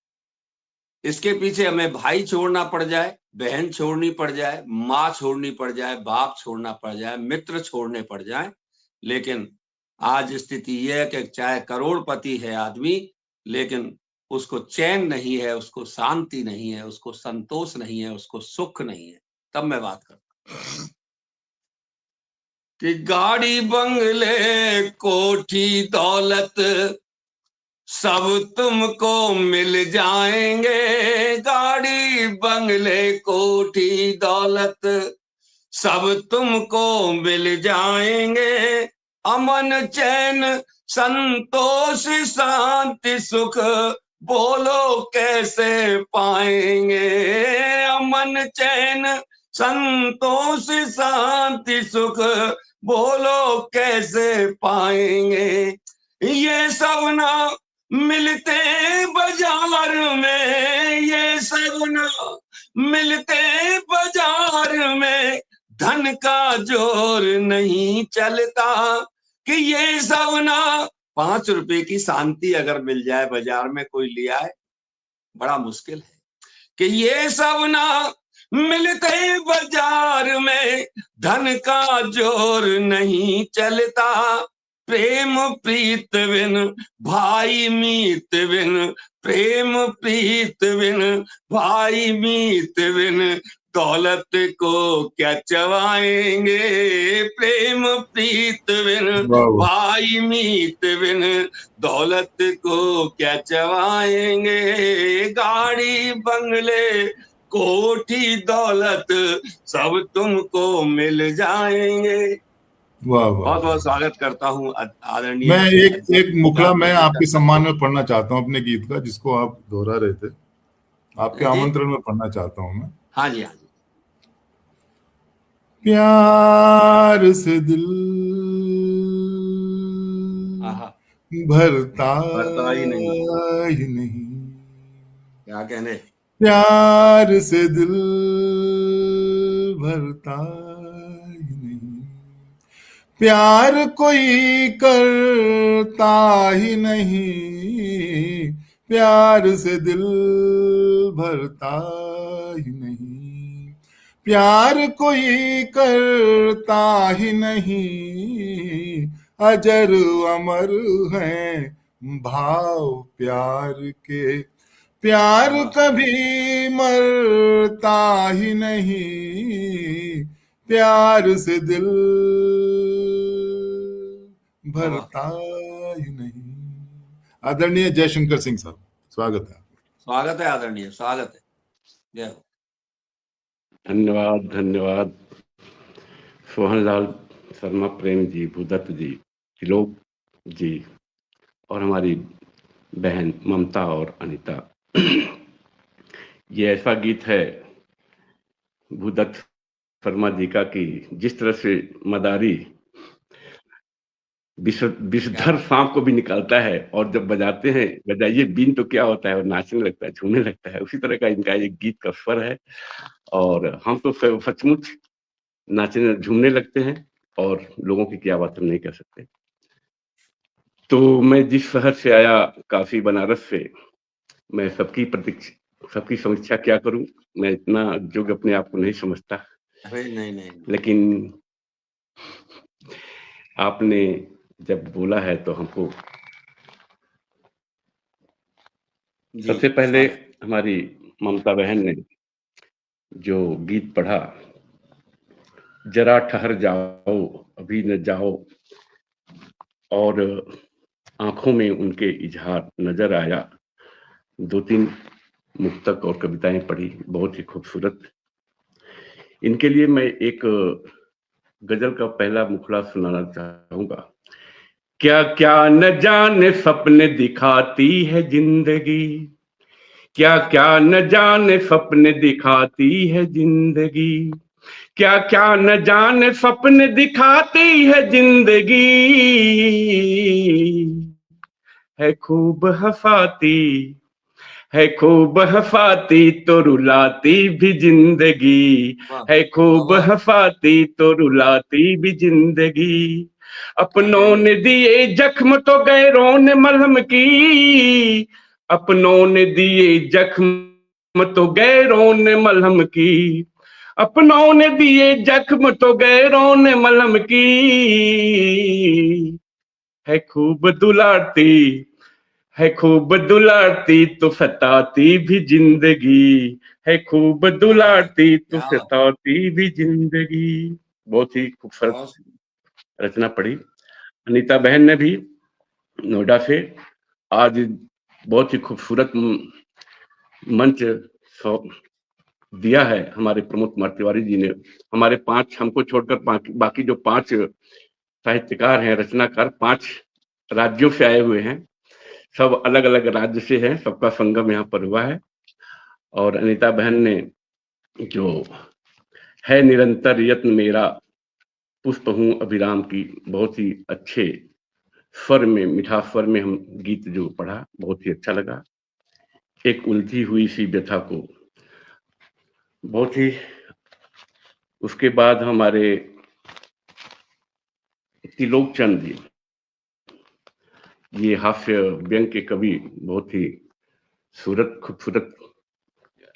इसके पीछे हमें भाई छोड़ना पड़ जाए, बहन छोड़नी पड़ जाए, माँ छोड़नी पड़ जाए, बाप छोड़ना पड़ जाए, मित्र छोड़ने पड़ जाए, लेकिन आज स्थिति यह है कि चाहे करोड़पति है आदमी, लेकिन उसको चैन नहीं है, उसको शांति नहीं है, उसको संतोष नहीं है, उसको सुख नहीं है। तब मैं बात करता हूं कि गाड़ी बंगले कोठी दौलत सब तुमको मिल जाएंगे, गाड़ी बंगले कोठी दौलत सब तुमको मिल जाएंगे, अमन चैन संतोष शांति सुख बोलो कैसे पाएंगे, अमन चैन संतोष शांति सुख बोलो कैसे पाएंगे। ये सब ना मिलते बाजार में, ये सब ना मिलते बाजार में, धन का जोर नहीं चलता कि ये सब ना। 5 रुपए की शांति अगर मिल जाए बाजार में, कोई लिया है, बड़ा मुश्किल है। कि ये सब ना मिलते बाजार में, धन का जोर नहीं चलता, प्रेम प्रीत बिन भाई मीत बिन, प्रेम प्रीत बिन भाई मीत बिन, दौलत को क्या चबाएंगे, प्रेम प्रीत बिन भाई मीत बिन, दौलत को क्या चबाएंगे, गाड़ी बंगले कोठी दौलत सब तुमको मिल जाएंगे। वाह वाह। बहुत बहुत स्वागत करता हूँ आदरणीय। मैं एक मुखड़ा मैं आपके सम्मान में पढ़ना चाहता हूँ अपने गीत का, जिसको आप दोहरा रहे थे। आपके आमंत्रण में पढ़ना चाहता हूँ मैं। हाँ जी, हाँ जी। प्यार से दिल भरता ही नहीं, क्या कहने, प्यार से दिल भरता ही नहीं, प्यार कोई करता ही नहीं, प्यार से दिल भरता ही नहीं, प्यार कोई करता ही नहीं, अजर अमर हैं भाव प्यार के, प्यार कभी मरता ही नहीं, प्यार से दिल भरता ही नहीं। आदरणीय जयशंकर सिंह साहब, स्वागत है। स्वागत है आदरणीय, स्वागत है। जय हो। धन्यवाद धन्यवाद। सोहनलाल शर्मा प्रेम जी, भूदत्त जी, त्रिलोक जी और हमारी बहन ममता और अनीता। ये ऐसा गीत है भूदत्त शर्मा जी का कि जिस तरह से मदारी विषधर सांप को भी निकालता है और जब बजाते हैं बजाइए बीन तो क्या होता है, और नाचने लगता है, झूमने लगता है, उसी तरह का इनका एक गीत का स्वर है। और हम तो सचमुच नाचने झूमने लगते हैं और लोगों की क्या बात हम नहीं कर सकते। तो मैं जिस शहर से आया, काशी बनारस से, मैं सबकी समीक्षा क्या करूं, मैं इतना जोग अपने आप को नहीं समझता। नहीं। लेकिन आपने जब बोला है तो हमको सबसे पहले हमारी ममता बहन ने जो गीत पढ़ा, जरा ठहर जाओ अभी न जाओ, और आंखों में उनके इजहार नजर आया, 2-3 मुक्तक और कविताएं पढ़ी, बहुत ही खूबसूरत। इनके लिए मैं एक गजल का पहला मुखड़ा सुनाना चाहूंगा। क्या क्या न जाने सपने दिखाती है जिंदगी, क्या क्या न जाने सपने दिखाती है जिंदगी, क्या क्या न जाने सपने दिखाती है जिंदगी, है खूब हंसाती, है खूब हंसाती तो रुलाती भी जिंदगी, है खूब हंसाती तो रुलाती भी जिंदगी, अपनों ने दिए जख्म तो गैरों ने मलहम की, अपनों ने दिए जख्म तो गैरों ने मलहम की, अपनों ने दिए जख्म तो गैरों ने मलहम की, है खूब दुलारती, है खूब दुलारती तो सताती भी जिंदगी, है खूब दुलारती तो सताती भी जिंदगी। बहुत ही खूबसूरत रचना पढ़ी। अनीता बहन ने भी नोएडा से आज बहुत ही खूबसूरत मंच दिया है। हमारे प्रमोद कुमार तिवारी जी ने, हमारे 5, हमको छोड़कर बाकी जो 5 साहित्यकार हैं, रचनाकार, 5 राज्यों से आए हुए हैं, सब अलग अलग राज्य से हैं, सबका संगम यहाँ पर हुआ है। और अनीता बहन ने जो है निरंतर यत्न मेरा पुष्प हूँ अभिराम की, बहुत ही अच्छे स्वर में, मिठास स्वर में हम गीत जो पढ़ा, बहुत ही अच्छा लगा। एक उलझी हुई सी व्यथा को, बहुत ही। उसके बाद हमारे त्रिलोक चंद जी, ये हास्य व्यंग के कवि, बहुत ही खूबसूरत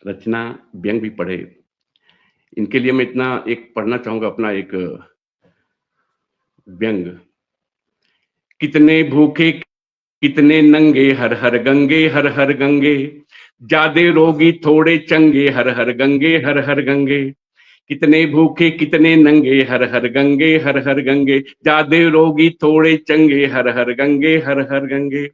रचना व्यंग भी पढ़े। इनके लिए मैं इतना एक पढ़ना चाहूंगा अपना एक व्यंग। कितने भूखे कितने नंगे, हर हर गंगे हर हर गंगे, ज्यादे रोगी थोड़े चंगे, हर हर गंगे हर हर गंगे। कितने भूखे कितने नंगे, हर हर गंगे हर हर गंगे, ज्यादे रोगी थोड़े चंगे, हर हर गंगे हर हर गंगे।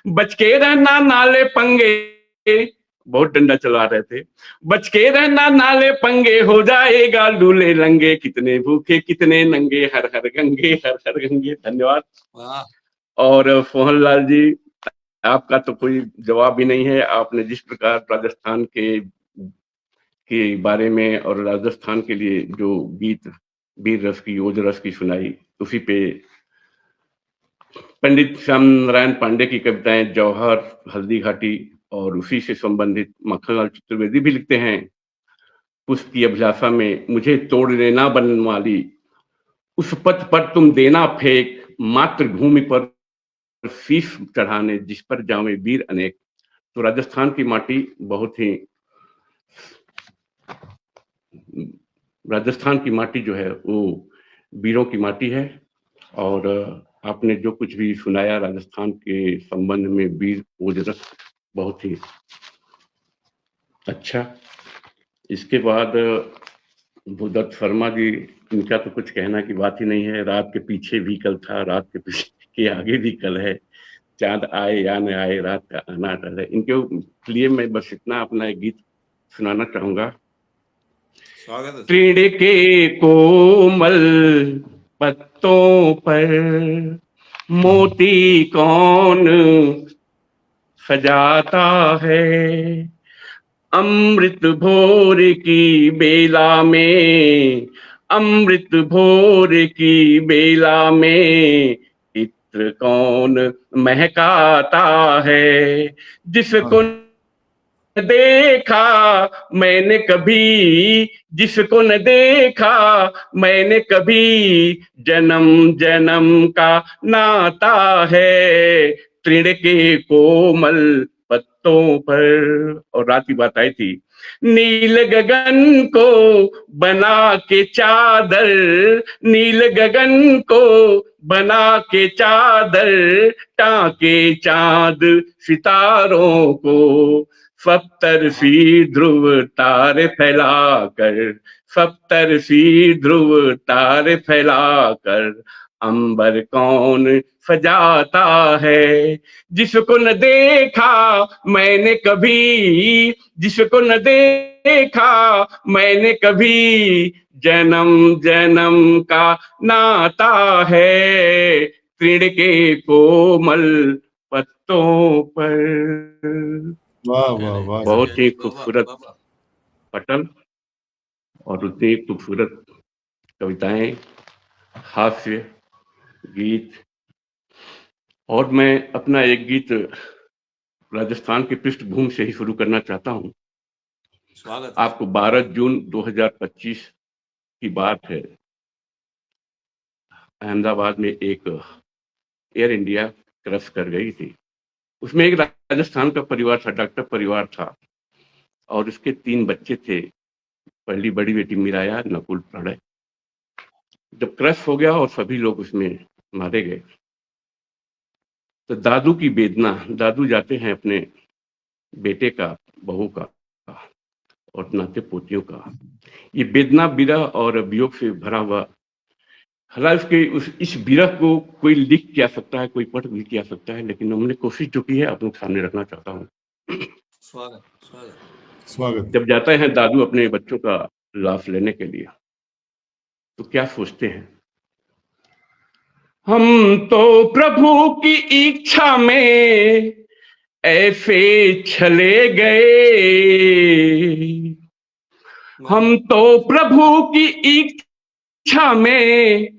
बच के रहना नाले पंगे, बहुत डंडा चला रहे थे। बच के रहना नाले पंगे, हो जाएगा लूले लंगे, कितने भूखे कितने नंगे, हर हर गंगे हर हर गंगे। धन्यवाद। और सोहन लाल जी, आपका तो कोई जवाब ही नहीं है। आपने जिस प्रकार राजस्थान के बारे में और राजस्थान के लिए जो गीत वीर रस की ओज रस की सुनाई, उसी पे पंडित श्याम नारायण पांडे की कविताएं जौहर, हल्दी घाटी और उसी से संबंधित मक्खनलाल चतुर्वेदी भी लिखते हैं। पुष्प की अभिलाषा में मुझे तोड़ लेना बनवाली, उस पथ पर तुम देना फेंक, मातृभूमि पर शीश चढ़ाने जिस पर जावे वीर अनेक। तो राजस्थान की माटी बहुत ही, राजस्थान की माटी जो है वो वीरों की माटी है। और आपने जो कुछ भी सुनाया राजस्थान के संबंध में वीर ओजरस, बहुत ही अच्छा। इसके बाद भूदत्त शर्मा जी, इनका तो कुछ कहना की बात ही नहीं है। रात के पीछे भी कल था, रात के पीछे के आगे भी कल है, चांद आए या न आए रात का आना अटल है। इनके लिए मैं बस इतना अपना एक गीत सुनाना चाहूंगा। तृण के कोमल पत्तों पर मोती कौन सजाता है, अमृत भोर की बेला में, अमृत भोर की बेला में इत्र कौन महकाता है। जिसको देखा मैंने कभी, जिसको न देखा मैंने कभी, जन्म जन्म का नाता है, तृण के कोमल पत्तों पर। और रात की बात आई थी, नील गगन को बना के चादर, नील गगन को बना के चादर, टाके चांद सितारों को, सप्तर्षि ध्रुव तारे फैलाकर, सप्तर्षि ध्रुव तारे फैलाकर, अंबर कौन सजाता है। जिसको न देखा मैंने कभी, जिसको न देखा मैंने कभी, जन्म जन्म का नाता है, तृण के कोमल पत्तों पर। वाह वाह वाह, बहुत ही खूबसूरत पटल और उतनी खूबसूरत कविताएं, हास्य गीत। और मैं अपना एक गीत राजस्थान की पृष्ठभूमि से ही शुरू करना चाहता हूं। स्वागत। आपको 12 जून 2025 की बात है, अहमदाबाद में एक एयर इंडिया क्रैश कर गई थी। उसमें एक राजस्थान का परिवार था, डॉक्टर परिवार था, और उसके 3 बच्चे थे। पहली बड़ी बेटी मीराया, नकुल, प्रणय। जब क्रैश हो गया और सभी लोग उसमें मारे गए, तो दादू की वेदना, दादू जाते हैं अपने बेटे का, बहू का और नाते पोतियों का, ये वेदना, विरह और वियोग से भरा हुआ। हालांकि इस विरह को कोई लिख क्या सकता है, कोई पढ़ भी क्या सकता है, लेकिन हमने कोशिश जो की है आप लोग सामने रखना चाहता हूँ। स्वागत स्वागत स्वागत। जब जाते हैं दादू अपने बच्चों का लाश लेने के लिए, तो क्या सोचते हैं, हम तो प्रभु की इच्छा में ऐसे चले गए, हम तो प्रभु की इच्छा में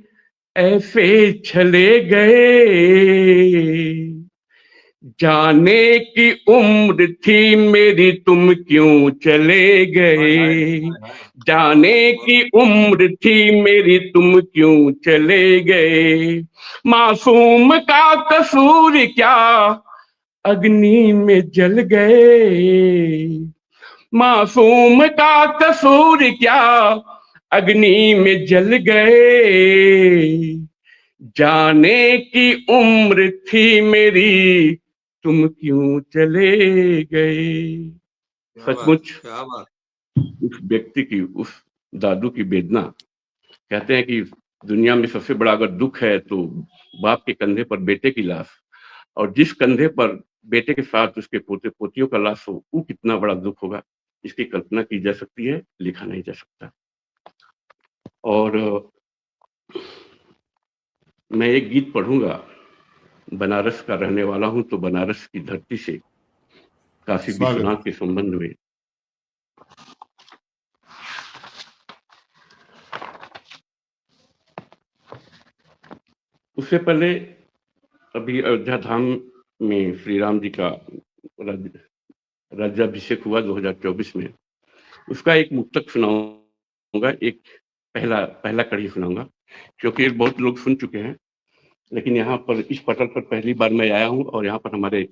ऐसे चले गए, जाने की उम्र थी मेरी तुम क्यों चले गए, जाने की उम्र थी मेरी तुम क्यों चले गए, मासूम का कसूर क्या अग्नि में जल गए, मासूम का कसूर क्या, अग्नि में जल गए। जाने की उम्र थी मेरी, तुम क्यों चले गए। सचमुच क्या बात। उस व्यक्ति की, उस दादू की वेदना। कहते हैं कि दुनिया में सबसे बड़ा अगर दुख है तो बाप के कंधे पर बेटे की लाश, और जिस कंधे पर बेटे के साथ उसके पोते पोतियों का लाश हो, वो कितना बड़ा दुख होगा, इसकी कल्पना की जा सकती है, लिखा नहीं जा सकता। और मैं एक गीत पढ़ूंगा, बनारस का रहने वाला हूं तो बनारस की धरती से काशी विश्वनाथ के संबंध में। उससे पहले अभी अयोध्या धाम में श्री राम जी का राज्याभिषेक हुआ 2024 में, उसका एक मुक्तक सुनाऊंगा, एक पहला कड़ी सुनाऊंगा, क्योंकि बहुत लोग सुन चुके हैं, लेकिन यहाँ पर इस पटल पर पहली बार मैं आया हूँ, और यहाँ पर हमारे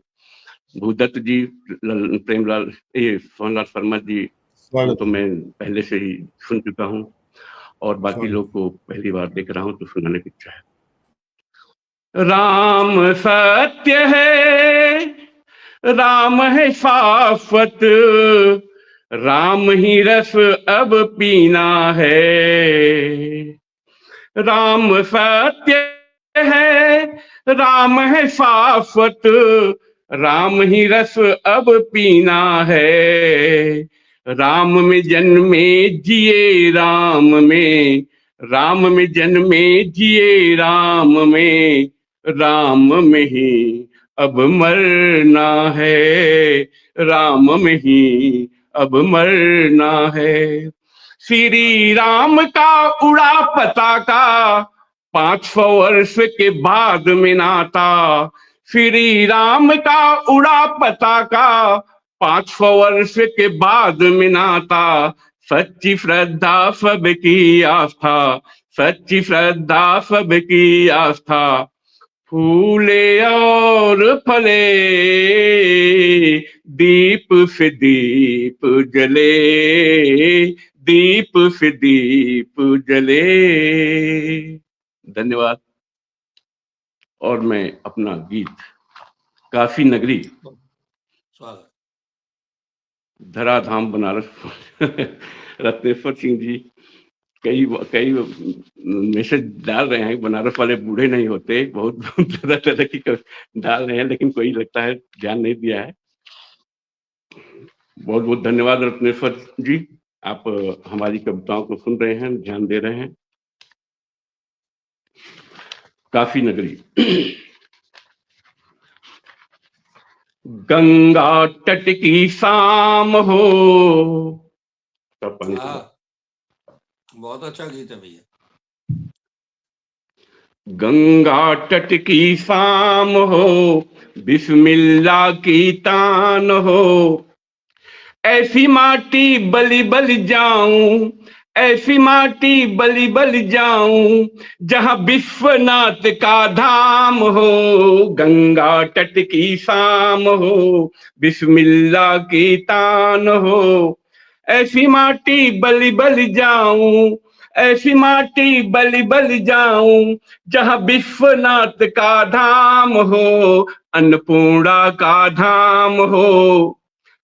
भूदत्त जी, प्रेमलाल, सोहनलाल शर्मा जी तो मैं पहले से ही सुन चुका हूँ, और बाकी लोग को पहली बार देख रहा हूँ तो सुनाने की इच्छा है। राम सत्य है, राम है शाश्वत, राम ही रस अब पीना है। राम सत्य है, राम है शाश्वत, राम ही रस अब पीना है। राम में जन्मे जिए राम में, राम में जन्मे जिए राम में, राम में ही अब मरना है, राम में ही अब मरना है। श्री राम का उड़ा पताका 500 वर्ष के बाद में नाता। श्री राम का उड़ा पताका 500 वर्ष के बाद में नाता। सच्ची श्रद्धा सबकी आस्था, सच्ची श्रद्धा सबकी आस्था। फूले और फले, दीप से दीप जले, दीप से दीप जले। धन्यवाद। और मैं अपना गीत काशी नगरी, धराधाम बनारस रत्नेश्वर सिंह जी कई मैसेज डाल रहे हैं। बनारस वाले बूढ़े नहीं होते, बहुत तरह की डाल रहे हैं, लेकिन कोई लगता है ध्यान नहीं दिया है। बहुत बहुत धन्यवाद रत्नेश्वर जी, आप हमारी कविताओं को सुन रहे हैं, ध्यान दे रहे हैं। काशी नगरी। गंगा तट की शाम हो, बहुत अच्छा गीत है भैया। गंगा तट की शाम हो, बिस्मिल्लाह की तान हो। ऐसी माटी बलि बलि जाऊं, ऐसी माटी बलि बलि जाऊं, जहां विश्वनाथ का धाम हो। गंगा तट की शाम हो, बिस्मिल्लाह की तान हो। ऐसी माटी बलि बलि जाऊं, ऐसी माटी बलि बलि जाऊं, जहां विश्वनाथ का धाम हो, अन्नपूर्णा का धाम हो।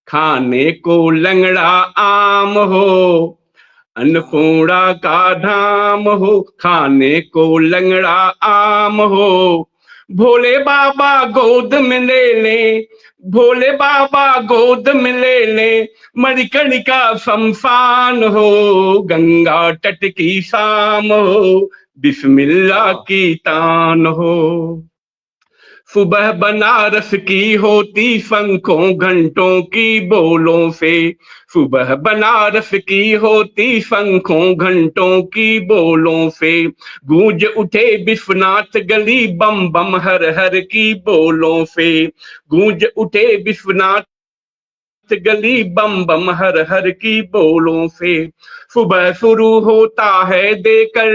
खाने को लंगड़ा आम हो, अन्नपूर्णा का धाम हो, खाने को लंगड़ा आम हो। भोले बाबा गोद में ले ले, भोले बाबा गोद में ले ले, मणिकर्णिका शमशान हो। गंगा तट की शाम हो, बिस्मिल्लाह की तान हो। सुबह बनारस की होती शंखों घंटों की बोलों से, सुबह बनारस की होती शंखों घंटों की बोलों से। गूंज उठे विश्वनाथ गली बम बम हर हर की बोलों से, गूंज उठे विश्वनाथ गली बम बम हर हर की बोलों से। सुबह शुरू होता है देकर,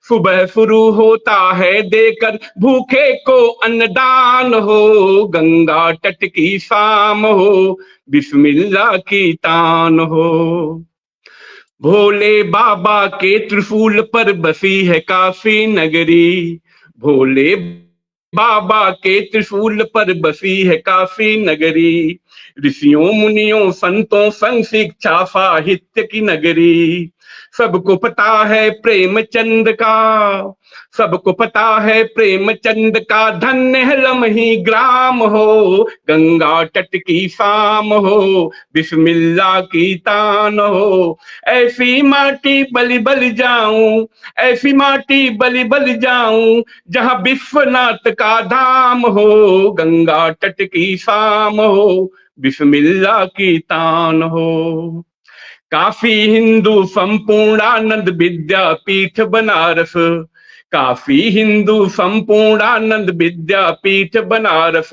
सुबह शुरू होता है देकर भूखे को अन्नदान हो, गंगा तट की शाम हो, बिस्मिल्लाह की तान हो। भोले बाबा के त्रिशूल पर बसी है काशी नगरी, भोले बाबा के त्रिशूल पर बसी है काशी नगरी, ऋषियों मुनियों संतों संग शिक्षा साहित्य की नगरी। सबको पता है प्रेमचंद का, सबको पता है प्रेमचंद का, धन्य है लम्ही ग्राम हो, गंगा तट की शाम हो, बिस्मिल्लाह की तान हो। ऐसी माटी बलि बलि जाऊं, ऐसी माटी बलि बलि जाऊं, जहां विश्वनाथ का धाम हो, गंगा तट की शाम हो, बिस्मिल्लाह की तान हो। काफी हिंदू संपूर्णानंद विद्यापीठ बनारस, काफी हिंदू संपूर्णानंद विद्यापीठ बनारस,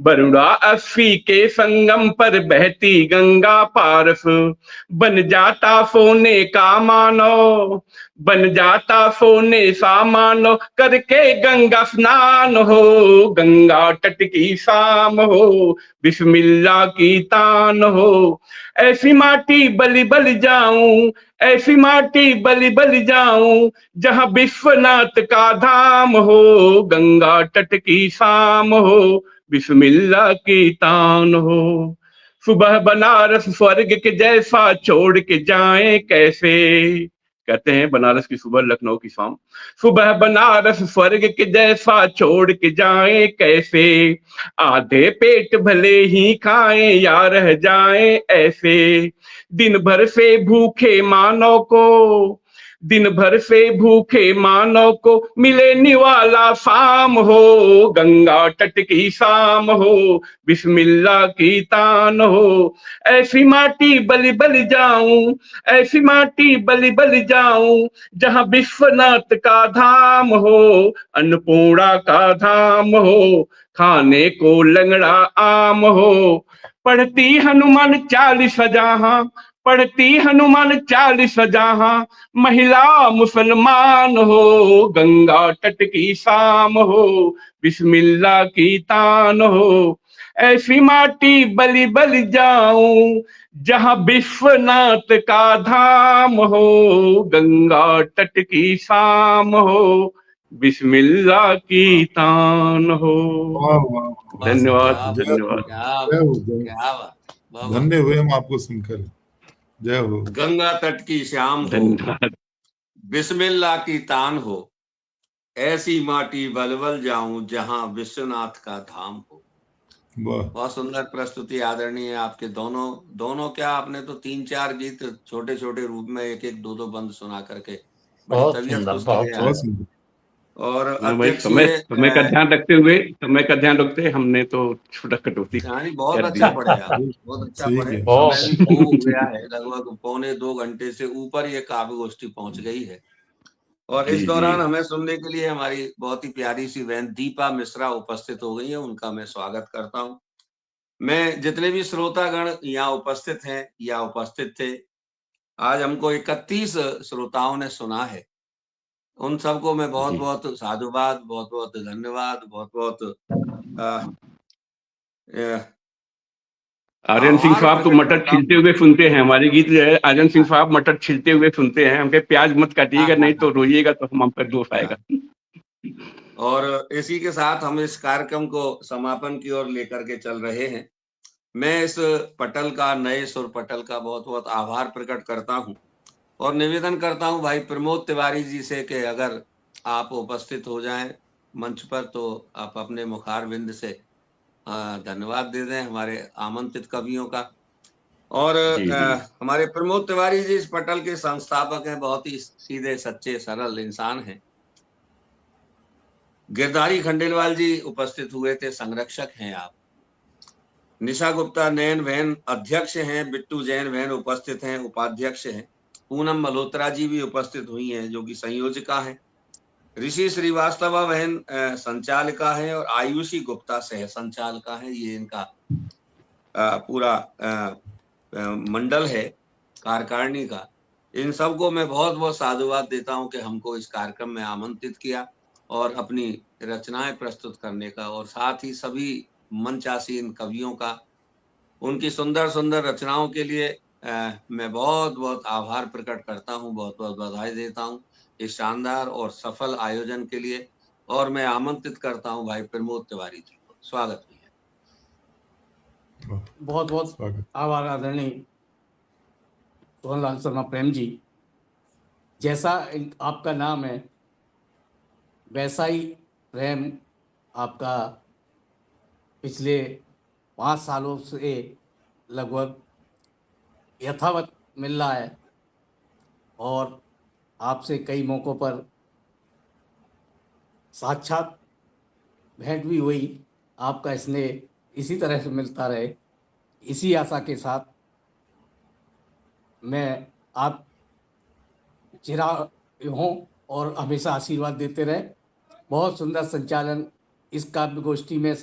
बरुड़ा 80 के संगम पर बहती गंगा पारस, बन जाता सोने का मानो, बन जाता सोने सा मानो, करके गंगा स्नान हो, गंगा तट की शाम हो, बिस्मिल्लाह की तान हो। ऐसी माटी बलि बलि जाऊं, ऐसी माटी बलि बलि जाऊं, जहां विश्वनाथ का धाम हो, गंगा तट की शाम हो, बिस्मिल्लाह की तान हो। सुबह बनारस स्वर्ग के जैसा छोड़ के जाएं कैसे, कहते हैं बनारस की सुबह लखनऊ की शाम, सुबह बनारस स्वर्ग के जैसा छोड़ के जाएं कैसे, आधे पेट भले ही खाएं या रह जाएं ऐसे, दिन भर से भूखे मानव को, दिन भर से भूखे मानव को मिले निवाला शाम हो, गंगा तट की शाम हो, बिस्मिल्लाह की तान हो। ऐसी माटी बलि बलि जाऊं, ऐसी माटी बलि बलि जाऊं, जहां विश्वनाथ का धाम हो, अन्नपूर्णा का धाम हो, खाने को लंगड़ा आम हो। पढ़ती हनुमान 40 जहां, पढ़ती हनुमान 40 जहां, महिला मुसलमान हो, गंगा तट की शाम हो, बिस्मिल्लाह की तान हो। ऐसी माटी बलि बलि जाऊं, जहां विश्वनाथ का धाम हो, गंगा तट की शाम हो, बिस्मिल्लाह की तान हो। वाह वाह, धन्यवाद, क्या धन्यवाद। जय हो, जय क्या बात, वाह, वाह। धन्य हुए हम आपको सुनकर। जय हो। गंगा तट की शाम हो, धन्यवाद। बिस्मिल्लाह की तान हो, ऐसी माटी बलबल जाऊं, जहां विश्वनाथ का धाम हो। वाह, बहुत सुंदर प्रस्तुति आदरणीय आपके दोनों क्या आपने तो 3-4 गीत छोटे छोटे रूप में एक एक दो बंद सुना करके बड़ी बहुत तबीयत सुंदर, खुश बहुत की है बहुत आज। सुंदर। और भाई अध्यक्ष समय का ध्यान रखते हुए, समय का ध्यान रखते हमने तो छोटा कटौती कहानी बहुत कर अच्छा दी। पढ़े आप, बहुत अच्छा सही पढ़े। है। समय भी हो गया है, लगभग 1.25-2 घंटे से ऊपर ये काव्य गोष्ठी पहुंच गई है। और इस जी, दौरान जी। हमें सुनने के लिए हमारी बहुत ही प्यारी सी बहन दीपा मिश्रा उपस्थित हो गई है, उनका मैं स्वागत करता हूं। मैं जितने भी श्रोतागण यहाँ उपस्थित हैं या उपस्थित थे, आज हमको 31 श्रोताओं ने सुना है, उन सबको मैं बहुत जी। बहुत साधुवाद, बहुत बहुत धन्यवाद, बहुत बहुत आर्यन सिंह साहब तो मटर छीलते हुए सुनते हैं हमारे गीत जो है, आर्यन सिंह साहब मटर छीलते हुए सुनते हैं। हमके प्याज मत काटिएगा, नहीं तो रोइएगा तो हम पर दोष आएगा। और इसी के साथ हम इस कार्यक्रम को समापन की ओर लेकर के चल रहे हैं। मैं इस पटल का, नए सुर पटल का बहुत बहुत आभार प्रकट करता हूं और निवेदन करता हूं भाई प्रमोद तिवारी जी से कि अगर आप उपस्थित हो जाएं मंच पर तो आप अपने मुखारविंद से धन्यवाद दे दें हमारे आमंत्रित कवियों का। और जी, जी। हमारे प्रमोद तिवारी जी इस पटल के संस्थापक हैं, बहुत ही सीधे सच्चे सरल इंसान हैं। गिरधारी खंडेलवाल जी उपस्थित हुए थे, संरक्षक हैं आप। निशा गुप्ता नयन बहन अध्यक्ष हैं, बिट्टू जैन बहन उपस्थित हैं, उपाध्यक्ष हैं। पूनम मल्होत्रा जी भी उपस्थित हुई हैं जो कि संयोजिका हैं। ऋषि श्रीवास्तवा बहन संचालिका है और आयुषी गुप्ता सह संचालिका है। ये इनका पूरा मंडल है कार्यकारिणी का। इन सबको मैं बहुत बहुत साधुवाद देता हूं कि हमको इस कार्यक्रम में आमंत्रित किया और अपनी रचनाएं प्रस्तुत करने का, और साथ ही सभी मंचासीन कवियों का उनकी सुंदर सुंदर रचनाओं के लिए मैं बहुत बहुत आभार प्रकट करता हूं, बहुत बहुत बधाई देता हूं इस शानदार और सफल आयोजन के लिए। और मैं आमंत्रित करता हूं भाई प्रमोद तिवारी जी को। स्वागत है। बहुत बहुत आभार आदरणीय सोहनलाल शर्मा प्रेम जी। जैसा आपका नाम है वैसा ही प्रेम आपका पिछले 5 सालों से लगभग यथावत मिल रहा है, और आपसे कई मौक़ों पर साक्षात भेंट भी हुई। आपका स्नेह इसी तरह से मिलता रहे, इसी आशा के साथ मैं आप चिराग हों और हमेशा आशीर्वाद देते रहे। बहुत सुंदर संचालन इस काव्य गोष्ठी में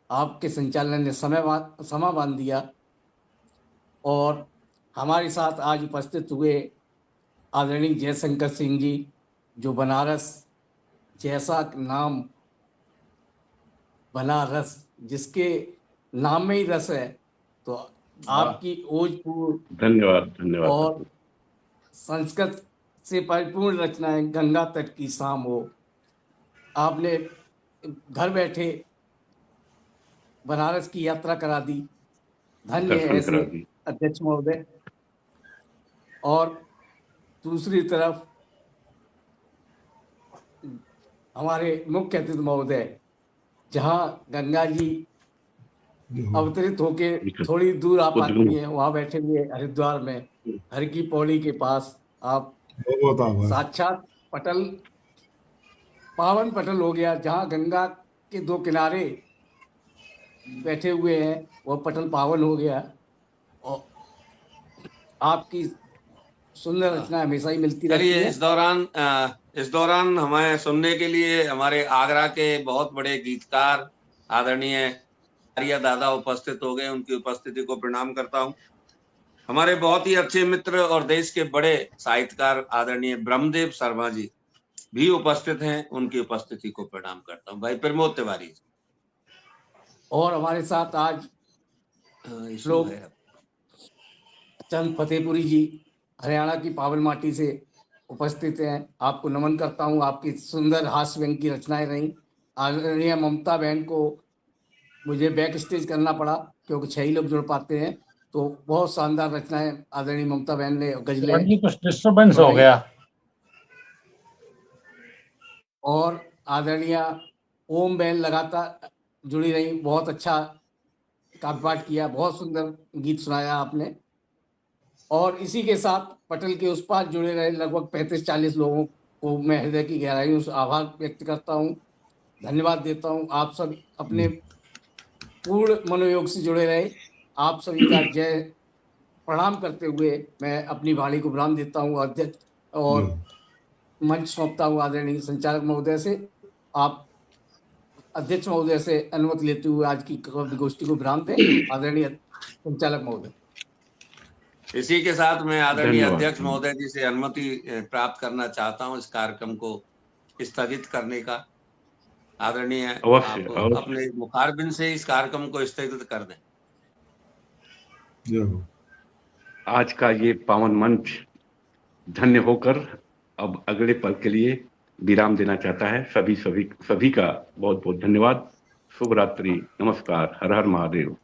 आपके संचालन ने समा बांध दिया, और हमारे साथ आज उपस्थित हुए आदरणीय जयशंकर सिंह जी, जो बनारस जैसा नाम, बनारस जिसके नाम में ही रस है, तो आपकी ओजपूर्ण धन्यवाद और संस्कृत से परिपूर्ण रचनाएं गंगा तट की शाम हो। आपने घर बैठे बनारस की यात्रा करा दी, धन्य है ऐसे अध्यक्ष महोदय। और दूसरी तरफ हमारे मुख्य अतिथि महोदय, जहाँ गंगा जी अवतरित होके थोड़ी दूर आप आती है, वहाँ बैठे हुए हरिद्वार में हर की पौड़ी के पास आप साक्षात पटल, पावन पटल हो गया। जहाँ गंगा के 2 किनारे बैठे हुए हैं वह पटल पावन हो गया, और आपकी सुंदर रचना हमेशा ही मिलती रहती है। इस दौरान हमें सुनने के लिए हमारे आगरा के बहुत बड़े गीतकार आदरणीय दादा उपस्थित हो गए। उनकी उपस्थिति को प्रणाम करता हूं। हमारे बहुत ही अच्छे मित्र और देश के बड़े साहित्यकार आदरणीय ब्रह्मदेव शर्मा जी भी उपस्थित हैं। उनकी उपस्थिति को प्रणाम करता हूं। भाई प्रमोद तिवारी जी, और हमारे साथ आज लोग चंद फतेहपुरी जी हरियाणा की पावन माटी से उपस्थित हैं। आपको नमन करता हूं। आपकी सुंदर हास्य व्यंग की रचनाएं रहीं। आदरणीय ममता बहन को मुझे बैक स्टेज करना पड़ा क्योंकि 6 ही लोग जुड़ पाते हैं, तो बहुत शानदार रचनाएं आदरणीय ममता बहन ने गजलें। कुछ डिस्टर्बेंस हो गया। और आदरणीय ओम बहन लगातार जुड़ी रही, बहुत अच्छा काव्य पाठ किया, बहुत सुंदर गीत सुनाया आपने। और इसी के साथ पटल के उस पार जुड़े रहे लगभग 35-40 लोगों को मैं हृदय की गहराइयों से आभार व्यक्त करता हूँ, धन्यवाद देता हूँ। आप सब अपने पूर्ण मनोयोग से जुड़े रहे। आप सभी का जय प्रणाम करते हुए मैं अपनी वाणी को विराम देता हूँ अध्यक्ष, और मंच सौंपता हूँ आदरणीय संचालक महोदय से। आप अध्यक्ष महोदय से अनुमति लेते हुए आज की गोष्ठी को विराम दें। आदरणीय संचालक महोदय। इसी के साथ मैं आदरणीय अध्यक्ष महोदय जी से अनुमति प्राप्त करना चाहता हूं इस कार्यक्रम को स्थगित करने का। आदरणीय अपने मुखारबिन से इस कार्यक्रम को स्थगित कर दें। आज का ये पावन मंच धन्य होकर अब अगले पल के लिए विराम देना चाहता है। सभी का बहुत बहुत धन्यवाद। शुभ रात्रि, नमस्कार, हर हर महादेव।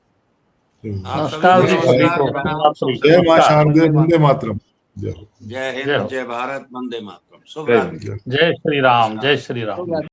नमस्कार जी सभी को। जय मां शारदे, वंदे मातरम। जय हिंद, जय भारत, वंदे मातरम। शुभ रात्रि। जय श्री राम, जय श्री राम।